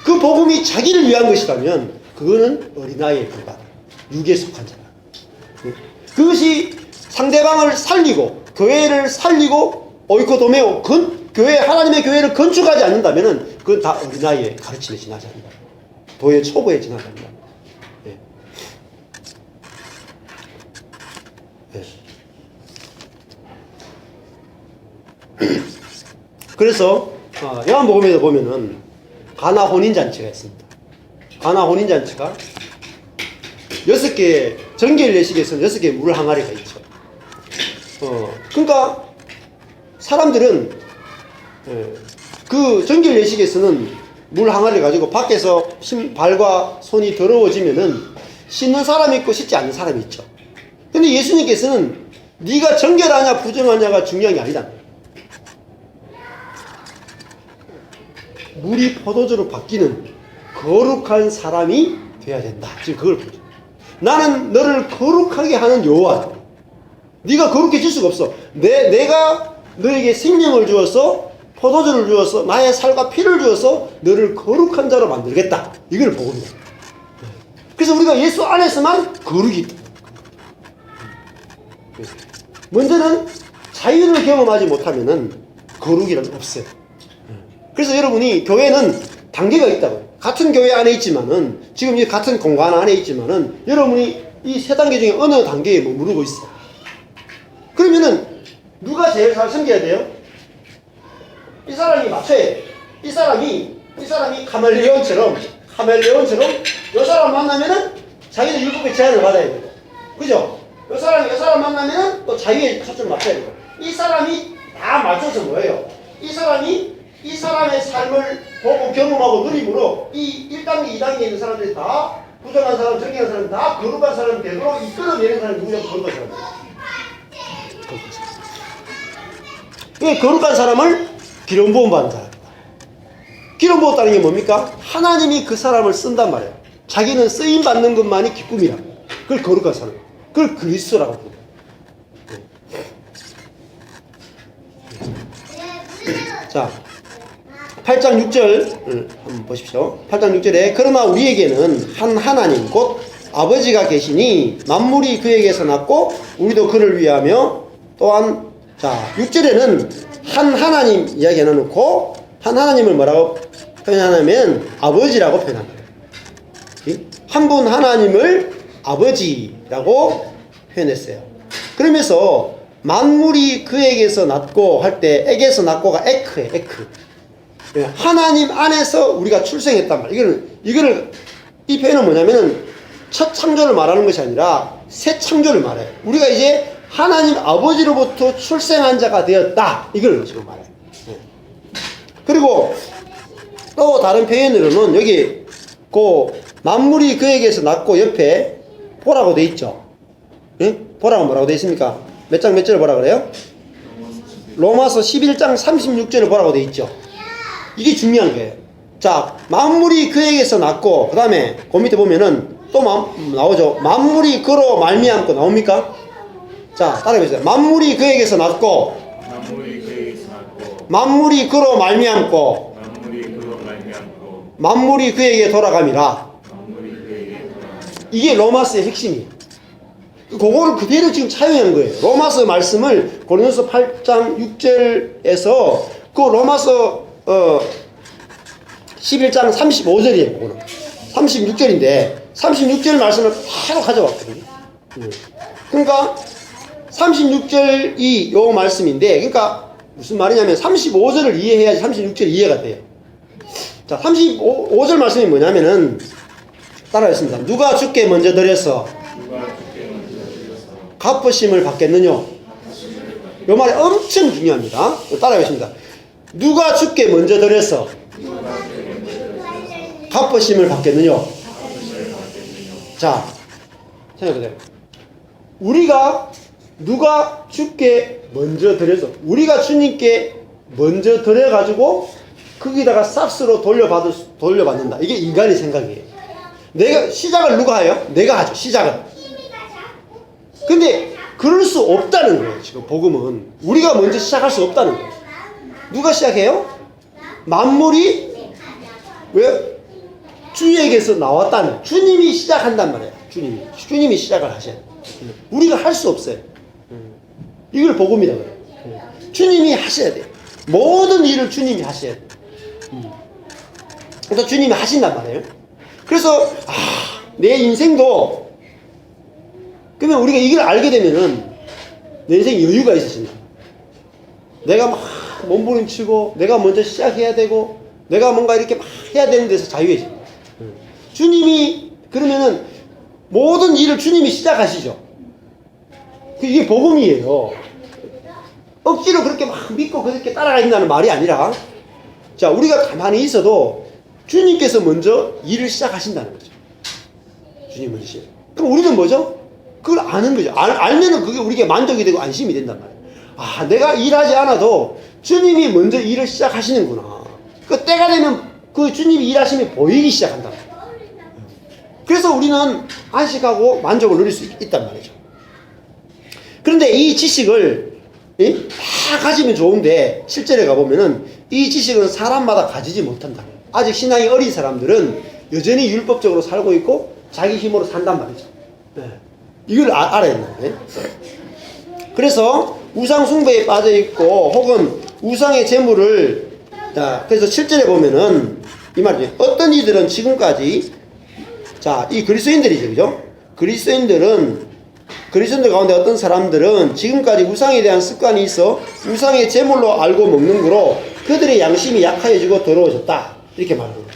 그 복음이 자기를 위한 것이라면 그거는 어린아이에 불과하다. 육에 속한 자라. 그것이 상대방을 살리고 교회를 살리고 오이코도메오 교회 하나님의 교회를 건축하지 않는다면은 그건 다 어린아이의 가르침에 지나지 않는다. 도의 초보에 지나지 않는다. 네. 네. 그래서 요한복음에도 보면은 가나 혼인잔치가 있습니다. 가나 혼인잔치가 6개의 정결 예식에서는 6개의 물 항아리가 있죠. 그러니까 사람들은 그 정결 예식에서는 물 항아리를 가지고 밖에서 발과 손이 더러워지면은 씻는 사람이 있고 씻지 않는 사람이 있죠. 근데 예수님께서는 네가 정결하냐 부정하냐가 중요한 게 아니다. 물이 포도주로 바뀌는 거룩한 사람이 돼야 된다. 지금 그걸 보죠. 나는 너를 거룩하게 하는 여호와. 네가 거룩해질 수가 없어. 내가 너에게 생명을 주어서 포도주를 주어서 나의 살과 피를 주어서 너를 거룩한 자로 만들겠다. 이걸 복음이다. 그래서 우리가 예수 안에서만 거룩이 있다. 먼저는 자유를 경험하지 못하면은 거룩이란 없어요. 그래서 여러분이 교회는 단계가 있다고요. 같은 교회 안에 있지만은 지금 이 같은 공간 안에 있지만은 여러분이 이 세 단계 중에 어느 단계에 머무르고 있어. 그러면은 누가 제일 잘 섬겨야 돼요? 이 사람이 맞춰야 돼. 이 사람이 카멜레온처럼 이 사람 만나면은 자기도 율법의 제한을 받아야 되고, 그죠? 이 사람 만나면은 또 자유의 초점을 맞춰야 되고, 이 사람이 다 맞춰서 뭐예요? 이 사람의 삶을 보고 경험하고 누림으로 이 1단계, 2단계에 있는 사람들이 다 부정한 사람, 정의한 사람, 다 거룩한 사람 되도록 이끌어내는 사람이 누구냐면 거룩한 사람이에요. 이 거룩한 사람을 기름 부음 받는 사람입니다. 기름 부었다는 게 뭡니까? 하나님이 그 사람을 쓴단 말이에요. 자기는 쓰임 받는 것만이 기쁨이라. 그걸 거룩한 사람. 그걸 그리스도라고 부릅니다. 자, 8장 6절 한번 보십시오. 8장 6절에 그러나 우리에게는 한 하나님 곧 아버지가 계시니 만물이 그에게서 났고 우리도 그를 위하며 또한 자 6절에는 한 하나님 이야기 해놓고 한 하나님을 뭐라고 표현하냐면 아버지라고 표현합니다. 한 분 하나님을 아버지라고 표현했어요. 그러면서 만물이 그에게서 났고 할 때 에게서 났고가 에크예요. 에크. 하나님 안에서 우리가 출생했단 말이에요. 이 표현은 뭐냐면은 첫 창조를 말하는 것이 아니라 새 창조를 말해요. 우리가 이제 하나님 아버지로부터 출생한 자가 되었다. 이걸 지금 말해요. 네. 그리고 또 다른 표현으로는 여기 그 만물이 그에게서 났고 옆에 보라고 돼 있죠. 네? 보라고 뭐라고 돼 있습니까? 몇 장 몇 절을 보라 그래요? 로마서 11장 36절을 보라고 돼 있죠. 이게 중요한 거예요. 자, 만물이 그에게서 났고 그 다음에 그 밑에 보면은 또 나오죠. 만물이 그로 말미암고 나옵니까? 자, 따라해보세요. 만물이 그에게서 났고 만물이 그로 말미암고 만물이 그에게 돌아감이라. 이게 로마서의 핵심이에요. 그거를 그대로 지금 차용한 거예요. 로마서 말씀을 고린도서 8장 6절에서 그 로마서 11장 35절이에요. 그거는 36절인데 36절 말씀을 바로 가져왔거든요. 그러니까 36절이 요 말씀인데, 그러니까 무슨 말이냐면 35절을 이해해야지 36절이 이해가 돼요. 자, 35절 말씀이 뭐냐면은 따라하겠습니다. 누가 주께 먼저 드려서 갚으심을 받겠느냐? 요 말이 엄청 중요합니다. 따라하겠습니다. 누가 주께 먼저 드려서 갚으심을 받겠느냐? 자, 생각해보세요. 누가 주께 먼저 드려서, 우리가 주님께 먼저 드려가지고 거기다가 싹스로 돌려받는다. 이게 인간의 생각이에요. 시작을 누가 해요? 내가 하죠. 시작을. 근데 그럴 수 없다는 거예요. 지금 복음은 우리가 먼저 시작할 수 없다는 거예요. 누가 시작해요? 만물이 왜? 주에게서 나왔다는, 주님이 시작한단 말이에요. 주님이 시작을 하셔야 돼요. 우리가 할 수 없어요. 이걸 복음이라고 해요. 주님이 하셔야 돼요. 모든 일을 주님이 하셔야 돼요. 그래서 주님이 하신단 말이에요. 그래서 내 인생도, 그러면 우리가 이걸 알게 되면은 내 인생에 여유가 있으신다. 내가 막 몸부림치고 내가 먼저 시작해야 되고 내가 뭔가 이렇게 막 해야 되는 데서 자유해진다. 주님이 그러면은 모든 일을 주님이 시작하시죠. 이게 복음이에요. 억지로 그렇게 막 믿고 그렇게 따라가신다는 말이 아니라, 자, 우리가 가만히 있어도 주님께서 먼저 일을 시작하신다는 거죠. 주님 먼저 시작. 그럼 우리는 뭐죠? 그걸 아는 거죠. 알면은 그게 우리에게 만족이 되고 안심이 된단 말이에요. 내가 일하지 않아도 주님이 먼저 일을 시작하시는구나. 그 때가 되면 그 주님이 일하심이 보이기 시작한다. 그래서 우리는 안식하고 만족을 누릴 수 있단 말이죠. 그런데 이 지식을 다 가지면 좋은데 실제로 가보면은 이 지식은 사람마다 가지지 못한다. 아직 신앙이 어린 사람들은 여전히 율법적으로 살고 있고 자기 힘으로 산단 말이죠. 네. 이걸 알아야 된다. 그래서 우상 숭배에 빠져 있고 혹은 우상의 재물을, 그래서 실제로 보면은 이 말이죠. 어떤 이들은 지금까지, 자, 이 그리스도인들이죠, 그죠? 그리스도인들 가운데 어떤 사람들은 지금까지 우상에 대한 습관이 있어 우상의 제물로 알고 먹는 거로 그들의 양심이 약해지고 더러워졌다. 이렇게 말합니다.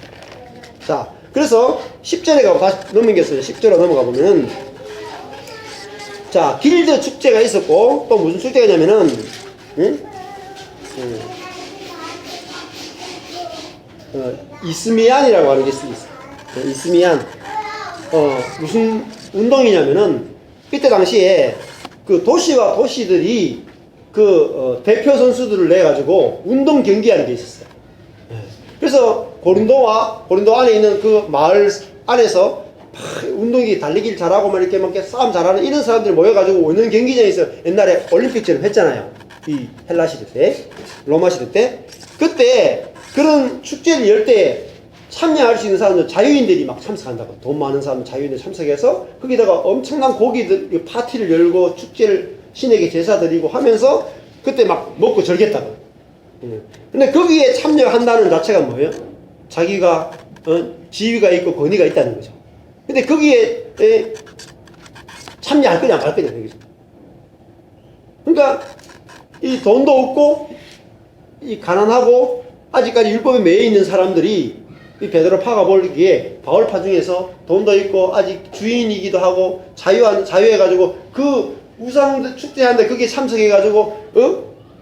자, 그래서 10절에 다시 넘기겠어요. 10절로 넘어가 보면은, 자, 길드 축제가 있었고 또 무슨 축제가 있냐면은 이스미안이라고 하는 게 있습니다. 이스미안. 무슨 운동이냐면은 이때 당시에 그 도시와 도시들이 대표 선수들을 내 가지고 운동 경기하는 게 있었어요. 그래서 고린도 안에 있는 그 마을 안에서 운동이 달리기를 잘하고 막 이렇게 싸움 잘하는 이런 사람들이 모여가지고 오는 경기장에서 옛날에 올림픽처럼 했잖아요. 이 헬라 시대 때, 로마 시대 때. 그때 그런 축제를 열 때 참여할 수 있는 사람들, 자유인들이 막 참석한다고. 돈 많은 사람 자유인들 참석해서 거기다가 엄청난 고기들 파티를 열고 축제를 신에게 제사 드리고 하면서 그때 막 먹고 즐겼다고. 근데 거기에 참여한다는 자체가 뭐예요? 자기가 지위가 있고 권위가 있다는 거죠. 근데 거기에 참여할 거냐 말 거냐 거죠. 그러니까 이 돈도 없고 이 가난하고 아직까지 율법에 매여 있는 사람들이 이 베드로 파가 보기에 바울파 중에서 돈도 있고 아직 주인이기도 하고 자유해가지고 그 우상 축제하는데 거기에 참석해가지고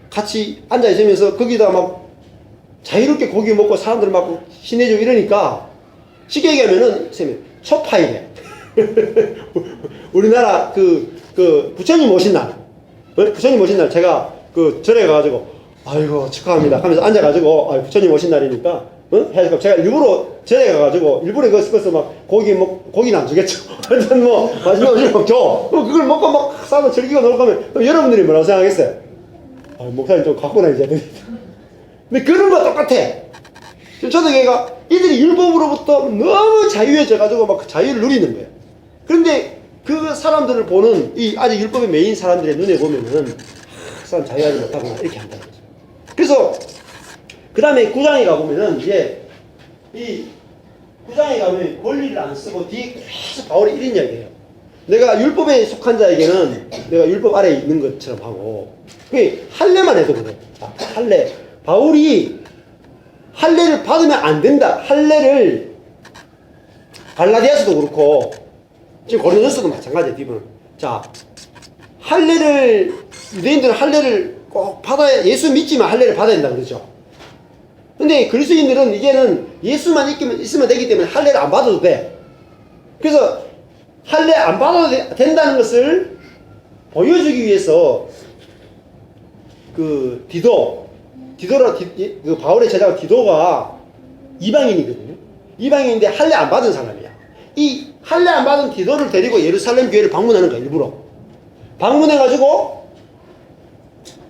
같이 앉아 있으면서 거기다가 막 자유롭게 고기 먹고 사람들 막 신내주고 이러니까 쉽게 얘기하면은 초파이래. 우리나라 그 부처님 오신 날, 부처님 오신 날 제가 그 절에 가가지고 아이고 축하합니다 하면서 앉아가지고 부처님 오신 날이니까 해서 제가 일부러 절에 가가지고 일부러 그것서 막 고기는 안 주겠죠. 하여튼 뭐 마지막에 막 줘. 그걸 먹고 막 싸고 즐기고 놀고 하면 여러분들이 뭐라고 생각하겠어요? 목사님 좀 갖고 다니셔야 됩니다. 근데 그런 거 똑같아. 저도 얘가 이들이 율법으로부터 너무 자유해져가지고 막 그 자유를 누리는 거예요. 그런데 그 사람들을 보는 이 아직 율법의 메인 사람들의 눈에 보면은 그 사람 자유하지 못하구나 이렇게 한다는 거죠. 그래서 그 다음에 9장에 가보면은 이제 이 9장에 가면 권리를 안 쓰고 뒤에 계속 바울이 이런 이야기해요. 내가 율법에 속한 자에게는 내가 율법 아래에 있는 것처럼 하고 그게 할례만 해도 그래. 할례. 바울이 할례를 받으면 안 된다. 할례를 갈라디아서도 그렇고 지금 고린도서도 마찬가지예요. 뒤부분. 자, 할례를 유대인들은 할례를 꼭 받아야 예수 믿지만 할례를 받아야 된다 그러죠. 근데 그리스도인들은 이제는 예수만 있으면 되기 때문에 할례를 안 받아도 돼. 그래서 할례 안 받아도 된다는 것을 보여주기 위해서 그 그 바울의 제자가 디도가 이방인이거든요. 이방인인데 할례 안 받은 사람이야. 이 할례 안 받은 디도를 데리고 예루살렘 교회를 방문하는 거야. 일부러 방문해가지고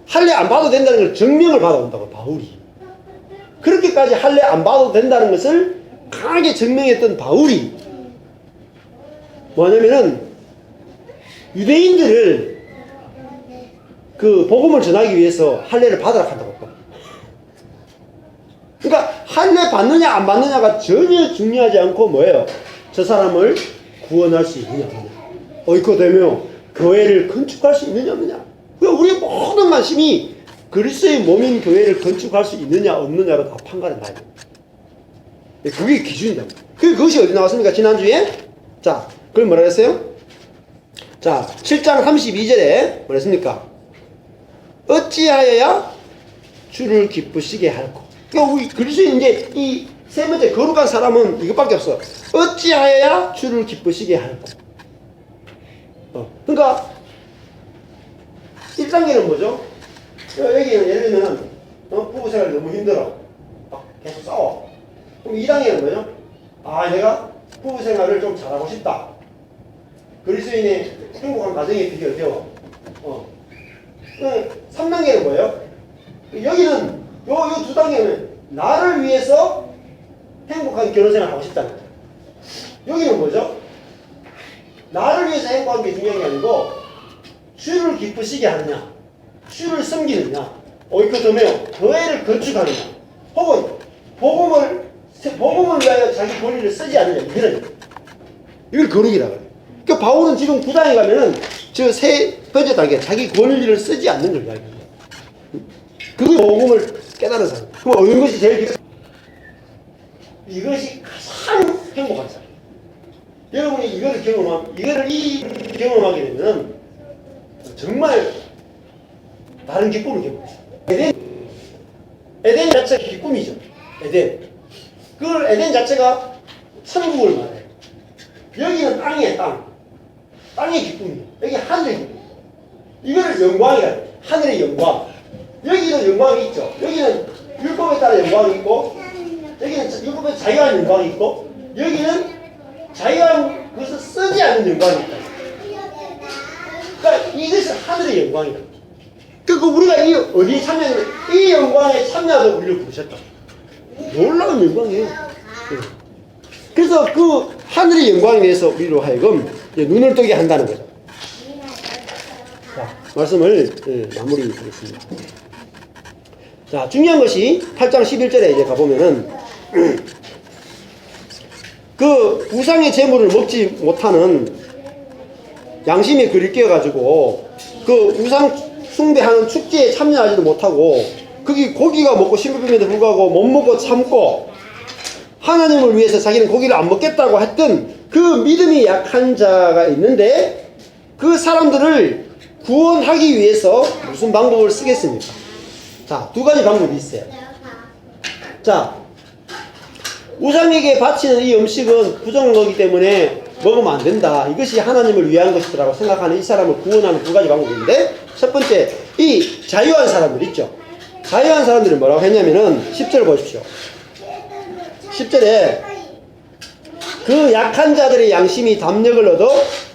할례 안 받아도 된다는 걸 증명을 받아온다고 바울이. 그렇게까지 할례 안 받아도 된다는 것을 강하게 증명했던 바울이 뭐냐면은 유대인들을 그 복음을 전하기 위해서 할례를 받으라 한다고 했거든. 그러니까 할례 받느냐 안 받느냐가 전혀 중요하지 않고 뭐예요? 저 사람을 구원할 수 있느냐 없느냐. 어이코 되며 교회를 건축할 수 있느냐 없느냐. 그러니까 우리 모든 관심이 그리스도의 몸인 교회를 건축할 수 있느냐 없느냐로 다 판가른다. 그게 기준이다. 그것이 어디 나왔습니까? 지난주에? 자, 그걸 뭐라 했어요? 자, 7장 32절에 뭐라 했습니까? 어찌하여야 주를 기쁘시게 할꼬. 그러니까 우리 그리스도인 이제 이 세 번째 거룩한 사람은 이것밖에 없어. 어찌하여야 주를 기쁘시게 할꼬. 그러니까 1단계는 뭐죠? 여기는 예를 들면 부부생활 너무 힘들어. 계속 싸워. 그럼 2단계는 뭐죠? 내가 부부생활을 좀 잘하고 싶다. 그리스도인의 행복한 가정이 되게 어려워. 3단계는 뭐예요? 여기는 요 두 단계는 나를 위해서 행복한 결혼생활을 하고 싶다는 거예요. 여기는 뭐죠? 나를 위해서 행복한 게 중요한 게 아니고 주를 기쁘시게 하느냐, 주를 섬기느냐, 오이코토메오 교회를 건축하느냐, 혹은 복음을 위하여 자기 권리를 쓰지 않느냐. 이걸 거룩이라고 해요. 그러니까 바울은 지금 9장에 가면은 저 세 번째 단계 자기 권리를 쓰지 않는 걸 이야기해요. 그 복음을 깨달은 사람. 그럼 어느 것이 제일 이것이 가장 행복한 사람. 여러분이 이거를 경험하게 되면 정말 다른 기쁨을 경험해요. 에덴 자체가 기쁨이죠. 에덴. 그 에덴 자체가 천국을 말해요. 여기는 땅이에요, 땅. 땅의 기쁨이에요. 여기 하늘의 기쁨. 이거를 영광이라 해요. 하늘의 영광. 여기는 영광이 있죠. 여기는 율법에 따라 영광이 있고, 여기는 율법에 자유한 영광이 있고, 여기는 자유한 것을 쓰지 않는 영광이 있다. 그러니까 이것이 하늘의 영광이다. 그러니까 우리가 이 어디에 참여하냐면 이 영광에 참여하도록 우리를 부르셨다. 놀라운 영광이에요. 그래서 그 하늘의 영광에 대해서 우리로 하여금 눈을 뜨게 한다는 거죠. 자, 말씀을 마무리하겠습니다. 자, 중요한 것이 8장 11절에 이제 가보면은 그 우상의 제물을 먹지 못하는 양심에 그리 끼어가지고 그 우상 숭배하는 축제에 참여하지도 못하고 거기 고기가 먹고 싶음에도 불구하고 못 먹고 참고 하나님을 위해서 자기는 고기를 안 먹겠다고 했던 그 믿음이 약한 자가 있는데 그 사람들을 구원하기 위해서 무슨 방법을 쓰겠습니까? 자, 두 가지 방법이 있어요. 자, 우상에게 바치는 이 음식은 부정한 거기 때문에 먹으면 안 된다. 이것이 하나님을 위한 것이라고 생각하는 이 사람을 구원하는 두 가지 방법인데, 첫 번째, 이 자유한 사람들 있죠. 자유한 사람들이 뭐라고 했냐면은 10절 보십시오. 10절에 그 약한 자들의 양심이 담력을 얻어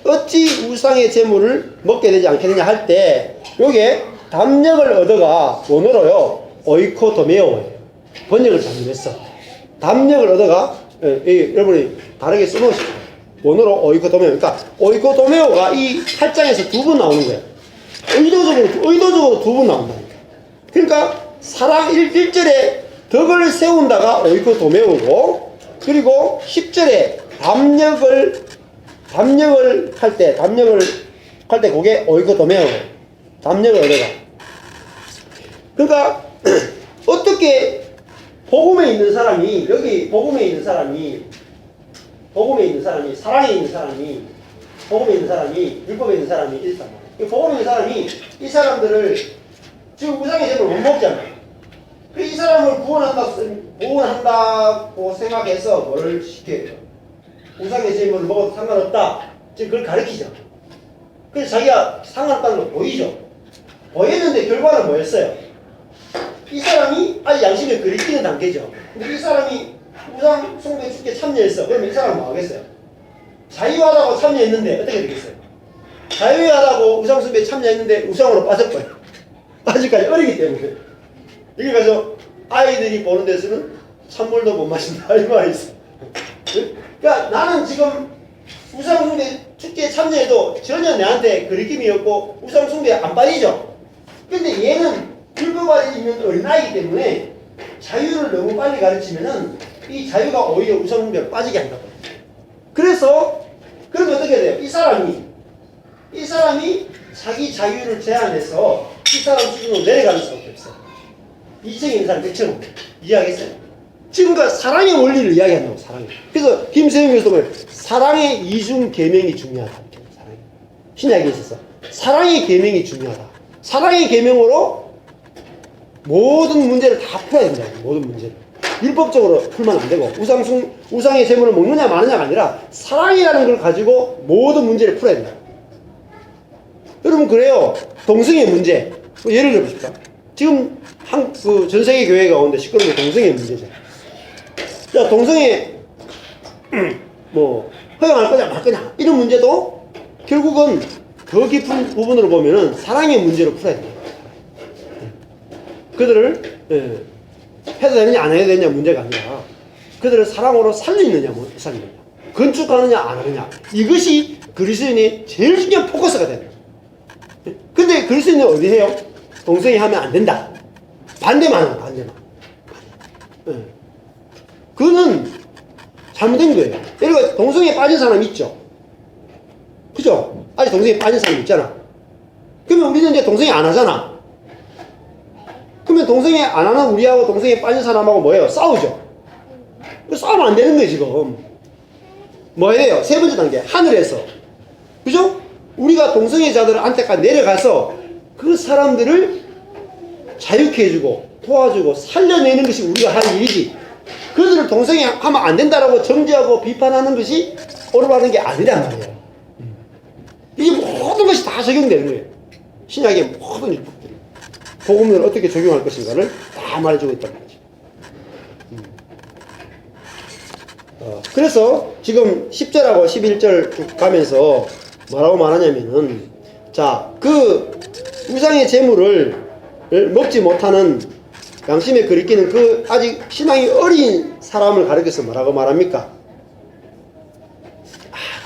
어찌 우상의 재물을 먹게 되지 않겠느냐 할 때, 요게 담력을 얻어가 원어로요 오이코도메오예요. 번역을 잘못했어. 담력을 얻어가 여러분이 다르게 써놓으시고 원어로 오이코도메오. 그러니까 오이코도메오가 이 8장에서 두 번 나오는 거예요. 의도적으로 두 번 나온다니까. 그러니까 사랑 1절에 덕을 세운다가 오이코도메오고, 그리고 10절에 담력을 할 때 그게 오이코도메오예요. 담력을 얻어가. 그러니까 어떻게 복음에 있는 사람이, 여기 복음에 있는 사람이, 사랑에 있는 사람이, 복음에 있는 사람이, 율법에 있는 사람이 일단 복음에 있는 사람이 이 사람들을 지금 우상의 재물을 못 먹잖아요. 이 사람을 구원한다고 생각해서 뭐를 시켜요? 우상의 재물을 먹어도 상관없다. 지금 그걸 가르치죠. 그래서 자기가 상관없다는 거 보이죠. 보였는데 결과는 뭐였어요? 이 사람이 아직 양심에 그리끼는 단계죠. 근데 이 사람이 우상 숭배 축제 참여했어. 그러면 이 사람은 뭐 하겠어요? 자유하다고 참여했는데 어떻게 되겠어요? 자유하다고 우상 숭배에 참여했는데 우상으로 빠졌고요. 아직까지 어리기 때문에. 여기 가서 아이들이 보는 데서는 찬물도 못 마신다 이 말이 있어. 그러니까 나는 지금 우상 숭배 축제에 참여해도 전혀 내한테 그리낌이 없고 우상 숭배에 안 빠지죠. 근데 얘는 율법 아래 있는 어린아이기 때문에 자유를 너무 빨리 가르치면은 이 자유가 오히려 우상 숭배에 빠지게 한다고. 그래서 그러면 어떻게 돼요? 이 사람이 자기 자유를 제한해서 이 사람 수준으로 내려가는 수밖에 없어요. 2층에 있는 사람 1층 이해하겠어요? 지금까지 사랑의 원리를 이야기한다고. 사랑의. 그래서 김세용에서도 뭐예요? 사랑의 이중 계명이 중요하다. 사랑의. 신약에 있어서 사랑의 계명이 중요하다. 사랑의 계명으로 모든 문제를 다 풀어야 된다. 모든 문제를 율법적으로 풀면 안 되고 우상의 재물을 먹느냐 마느냐가 아니라 사랑이라는 걸 가지고 모든 문제를 풀어야 된다. 여러분 그래요. 동성애 문제 예를 들어보십시오. 지금 전 세계 교회 가운데 시끄러운 게 동성애 문제죠. 자, 동성애 뭐 허용할 거냐 말 거냐 이런 문제도 결국은 더 깊은 부분으로 보면은 사랑의 문제로 풀어야 돼요. 그들을 해도 되느냐 안 해도 되느냐 문제가 아니라 그들을 사랑으로 살리느냐 못 살리느냐, 건축하느냐 안 하느냐, 이것이 그리스도인의 제일 중요한 포커스가 되는 거예요. 근데 그리스도인은 어디 해요? 동성애 하면 안 된다. 반대만 하는 반대만. 그거는 잘못된 거예요. 예를 들어 동성애에 빠진 사람 있죠. 그죠? 아직 동성애에 빠진 사람 있잖아. 그러면 우리는 이제 동성애 안 하잖아. 그러면 동성애 안 하는 우리하고 동성애에 빠진 사람하고 뭐예요? 싸우죠. 싸우면 안 되는 거예요 지금. 뭐 해야 돼요? 세 번째 단계 하늘에서, 그죠? 우리가 동성애자들한테까지 내려가서 그 사람들을 자유케 해주고 도와주고 살려내는 것이 우리가 할 일이지, 그들을 동성애 하면 안 된다라고 정죄하고 비판하는 것이 올바른 게 아니란 말이에요. 이게 모든 것이 다 적용되는 거예요. 신약의 모든 율법들이 복음을 어떻게 적용할 것인가를 다 말해주고 있단 말이죠. 그래서 지금 10절하고 11절 쭉 가면서 뭐라고 말하냐면은, 자, 그 우상의 재물을 먹지 못하는 양심에 그리끼는 그 아직 신앙이 어린 사람을 가리켜서 뭐라고 말합니까?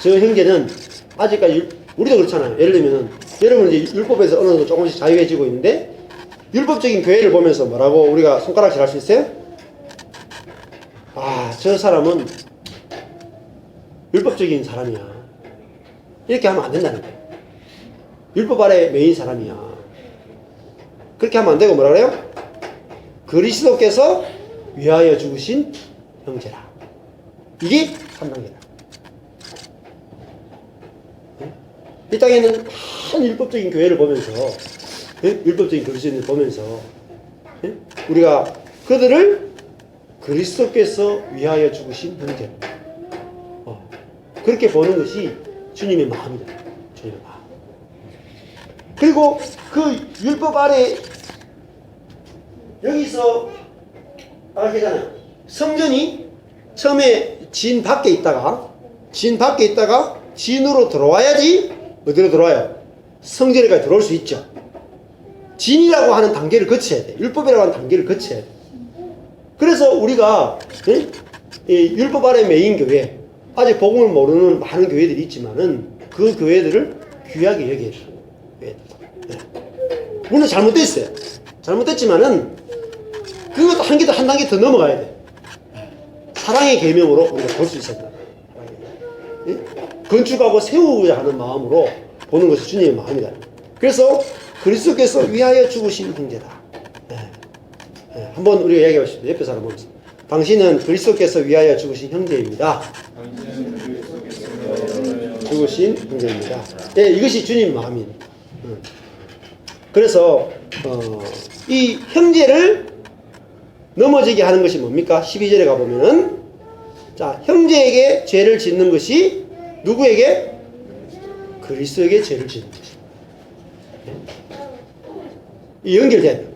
저 형제는 아직까지 우리도 그렇잖아요. 예를 들면은 여러분 이제 율법에서 어느 정도 조금씩 자유해지고 있는데 율법적인 교회를 보면서 뭐라고 우리가 손가락질 할 수 있어요? 저 사람은 율법적인 사람이야. 이렇게 하면 안 된다는 거예요. 율법 아래 메인 사람이야. 그렇게 하면 안 되고 뭐라 그래요? 그리스도께서 위하여 죽으신 형제라. 이게 3단계다. 이 땅에는 많은 율법적인 교회를 보면서, 율법적인 그리스도인을 보면서, 우리가 그들을 그리스도께서 위하여 죽으신 형제, 그렇게 보는 것이 주님의 마음이다. 주님의 마음. 그리고 그 율법 아래 여기서 알겠잖아요. 성전이 처음에 진 밖에 있다가 진으로 들어와야지 어디로 들어와요? 성전에까지 들어올 수 있죠. 진이라고 하는 단계를 거쳐야 돼. 율법이라고 하는 단계를 거쳐야 돼. 그래서 우리가 이 율법 아래 메인 교회, 아직 복음을 모르는 많은 교회들이 있지만은 그 교회들을 귀하게 여겨야 돼. 물론 잘못됐어요. 잘못됐지만은 그것도 한 단계 더 넘어가야 돼. 사랑의 계명으로 우리가 볼 수 있었다. 건축하고 세우고자 하는 마음으로 보는 것이 주님의 마음이다. 그래서 그리스도께서 위하여 죽으신 형제다. 한번 우리가 이야기해 보십시오. 옆에 사람 보면서. 당신은 그리스도께서 위하여 죽으신 형제입니다. 죽으신 형제입니다. 예, 이것이 주님 마음입니다. 그래서 이 형제를 넘어지게 하는 것이 뭡니까? 12절에 가보면은 자, 형제에게 죄를 짓는 것이 누구에게? 그리스도에게 죄를 짓는 것입니다. 이 연결돼야 돼요.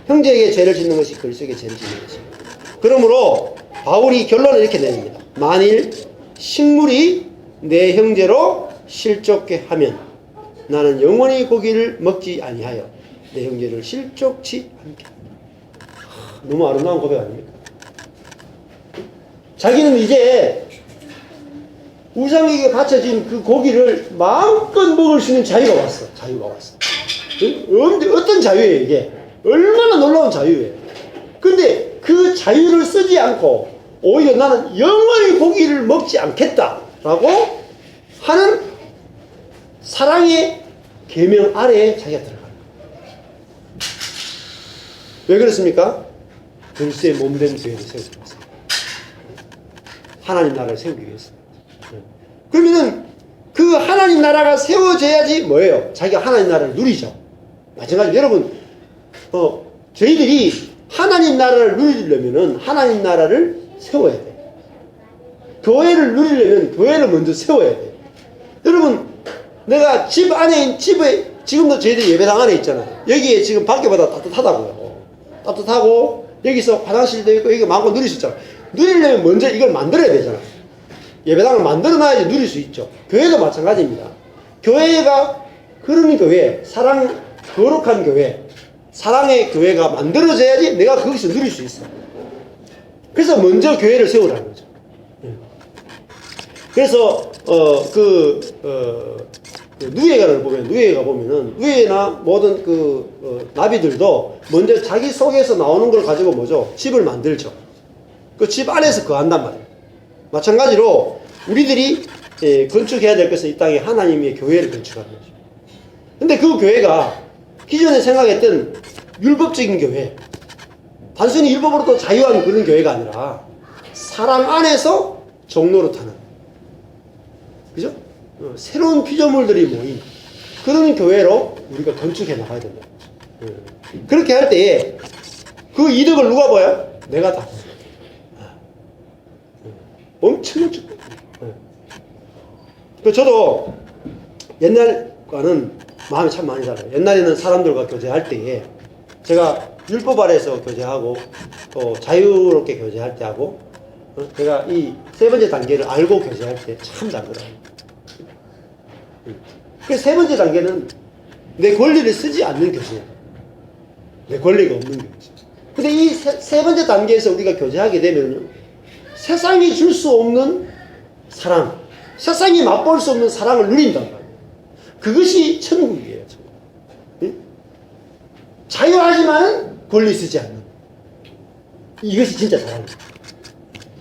형제에게 죄를 짓는 것이 그리스도에게 죄를 짓는 것입니다. 그러므로 바울이 결론을 이렇게 내립니다. 만일 식물이 내 형제로 실족케 하면 나는 영원히 고기를 먹지 아니하여 내 형제를 실족치 않게 합니다. 너무 아름다운 고백 아닙니까? 자기는 이제 우상에게 바쳐진 그 고기를 마음껏 먹을 수 있는 자유가 왔어. 어떤 자유예요, 이게? 얼마나 놀라운 자유예요. 근데 그 자유를 쓰지 않고 오히려 나는 영원히 고기를 먹지 않겠다라고 하는 사랑의 계명 아래에 자기가 들어가는 거예요. 왜 그렇습니까? 그리스도의 몸된 교회를 세우기 위해서. 하나님 나라를 세우기 위해서. 그러면은 그 하나님 나라가 세워져야지 뭐예요? 자기가 하나님 나라를 누리죠. 마찬가지로 여러분, 저희들이 하나님 나라를 누리려면은 하나님 나라를 세워야 돼. 교회를 누리려면 교회를 먼저 세워야 돼. 여러분, 내가 집 안에, 집에, 지금도 저희들 예배당 안에 있잖아요. 여기에 지금 밖에보다 따뜻하다고요. 따뜻하고, 여기서 화장실도 있고, 여기 마음껏 누릴 수 있잖아요. 누리려면 먼저 이걸 만들어야 되잖아요. 예배당을 만들어놔야지 누릴 수 있죠. 교회도 마찬가지입니다. 교회가 흐르는 교회, 사랑, 거룩한 교회, 사랑의 교회가 만들어져야지 내가 거기서 누릴 수 있어. 그래서 먼저 교회를 세우라는 거죠. 그래서 누에가를 보면 누에나 모든 나비들도 먼저 자기 속에서 나오는 걸 가지고 뭐죠? 집을 만들죠. 그 집 안에서 거한단 말이에요. 마찬가지로 우리들이 건축해야 될 것은 이 땅에 하나님의 교회를 건축하는 거죠. 근데 그 교회가 기존에 생각했던 율법적인 교회, 단순히 율법으로도 자유한 그런 교회가 아니라 사랑 안에서 종로로 타는, 그죠? 새로운 피조물들이 모인 그런 교회로 우리가 건축해 나가야 된다. 그렇게 할 때에 그 이득을 누가 봐요? 내가 다 봐요. 엄청 저도 옛날과는 마음이 참 많이 달라요. 옛날에는 사람들과 교제할 때에 제가 율법 아래에서 교제하고 또 자유롭게 교제할 때 하고 제가 이 세 번째 단계를 알고 교제할 때 참 다르더라고요. 그 세 번째 단계는 내 권리를 쓰지 않는 교제예요. 내 권리가 없는 교제. 근데 이 세 번째 단계에서 우리가 교제하게 되면요, 세상이 줄 수 없는 사랑, 세상이 맛볼 수 없는 사랑을 누린단 말이에요. 그것이 천국이에요. 천국. 자유하지만 권리 쓰지 않는, 이것이 진짜 사랑이에요.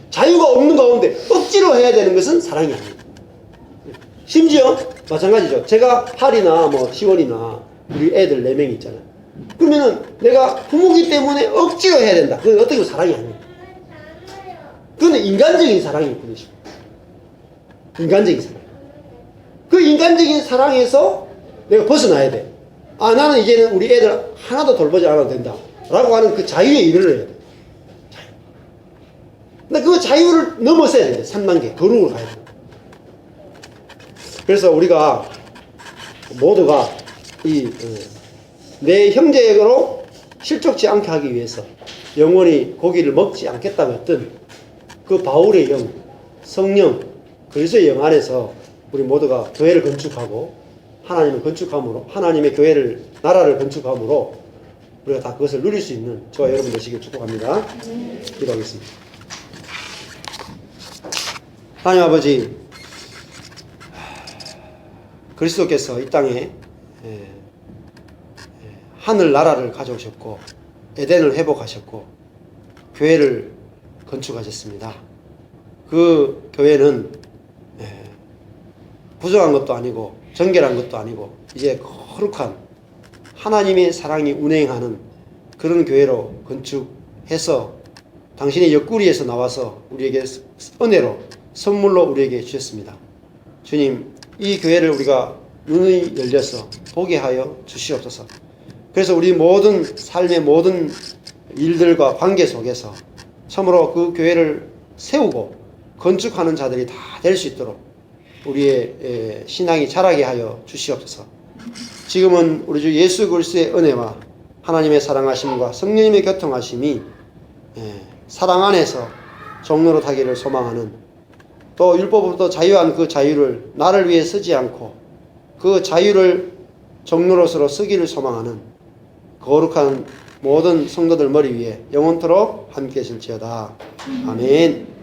자유가 없는 가운데 억지로 해야 되는 것은 사랑이 아니에요. 심지어 마찬가지죠. 제가 할이나 뭐 시원이나 우리 애들 4명이 있잖아요. 그러면은 내가 부모기 때문에 억지로 해야 된다. 그건 어떻게 보면 사랑이 아니에요. 그건 인간적인 사랑일 뿐이죠. 인간적인 사랑. 그 인간적인 사랑에서 내가 벗어나야 돼. 아, 나는 이제는 우리 애들 하나도 돌보지 않아도 된다. 라고 하는 그 자유에 이르러야 돼. 자유. 근데 그 자유를 넘어서야 돼. 3단계. 거룩으로 가야 돼. 그래서 우리가 모두가 내 형제로 실족지 않게 하기 위해서 영원히 고기를 먹지 않겠다고 했던 그 바울의 영, 성령, 그리스도의 영 안에서 우리 모두가 교회를 건축하고 하나님을 건축함으로, 하나님의 교회를, 나라를 건축함으로 우리가 다 그것을 누릴 수 있는 저와 여러분 되시길 축복합니다. 기도하겠습니다. 하나님 아버지, 그리스도께서 이 땅에 하늘 나라를 가져오셨고 에덴을 회복하셨고 교회를 건축하셨습니다. 그 교회는 부정한 것도 아니고 정결한 것도 아니고 이제 거룩한 하나님의 사랑이 운행하는 그런 교회로 건축해서 당신의 옆구리에서 나와서 우리에게 은혜로 선물로 우리에게 주셨습니다. 주님, 이 교회를 우리가 눈이 열려서 보게 하여 주시옵소서. 그래서 우리 모든 삶의 모든 일들과 관계 속에서 참으로 그 교회를 세우고 건축하는 자들이 다 될 수 있도록 우리의 신앙이 자라게 하여 주시옵소서. 지금은 우리 주 예수 그리스도의 은혜와 하나님의 사랑하심과 성령님의 교통하심이 사랑 안에서 종로로 타기를 소망하는, 또 율법으로부터 자유한 그 자유를 나를 위해 쓰지 않고 그 자유를 종로로서로 쓰기를 소망하는 거룩한 모든 성도들 머리 위에 영원토록 함께 하실지어다. 아멘.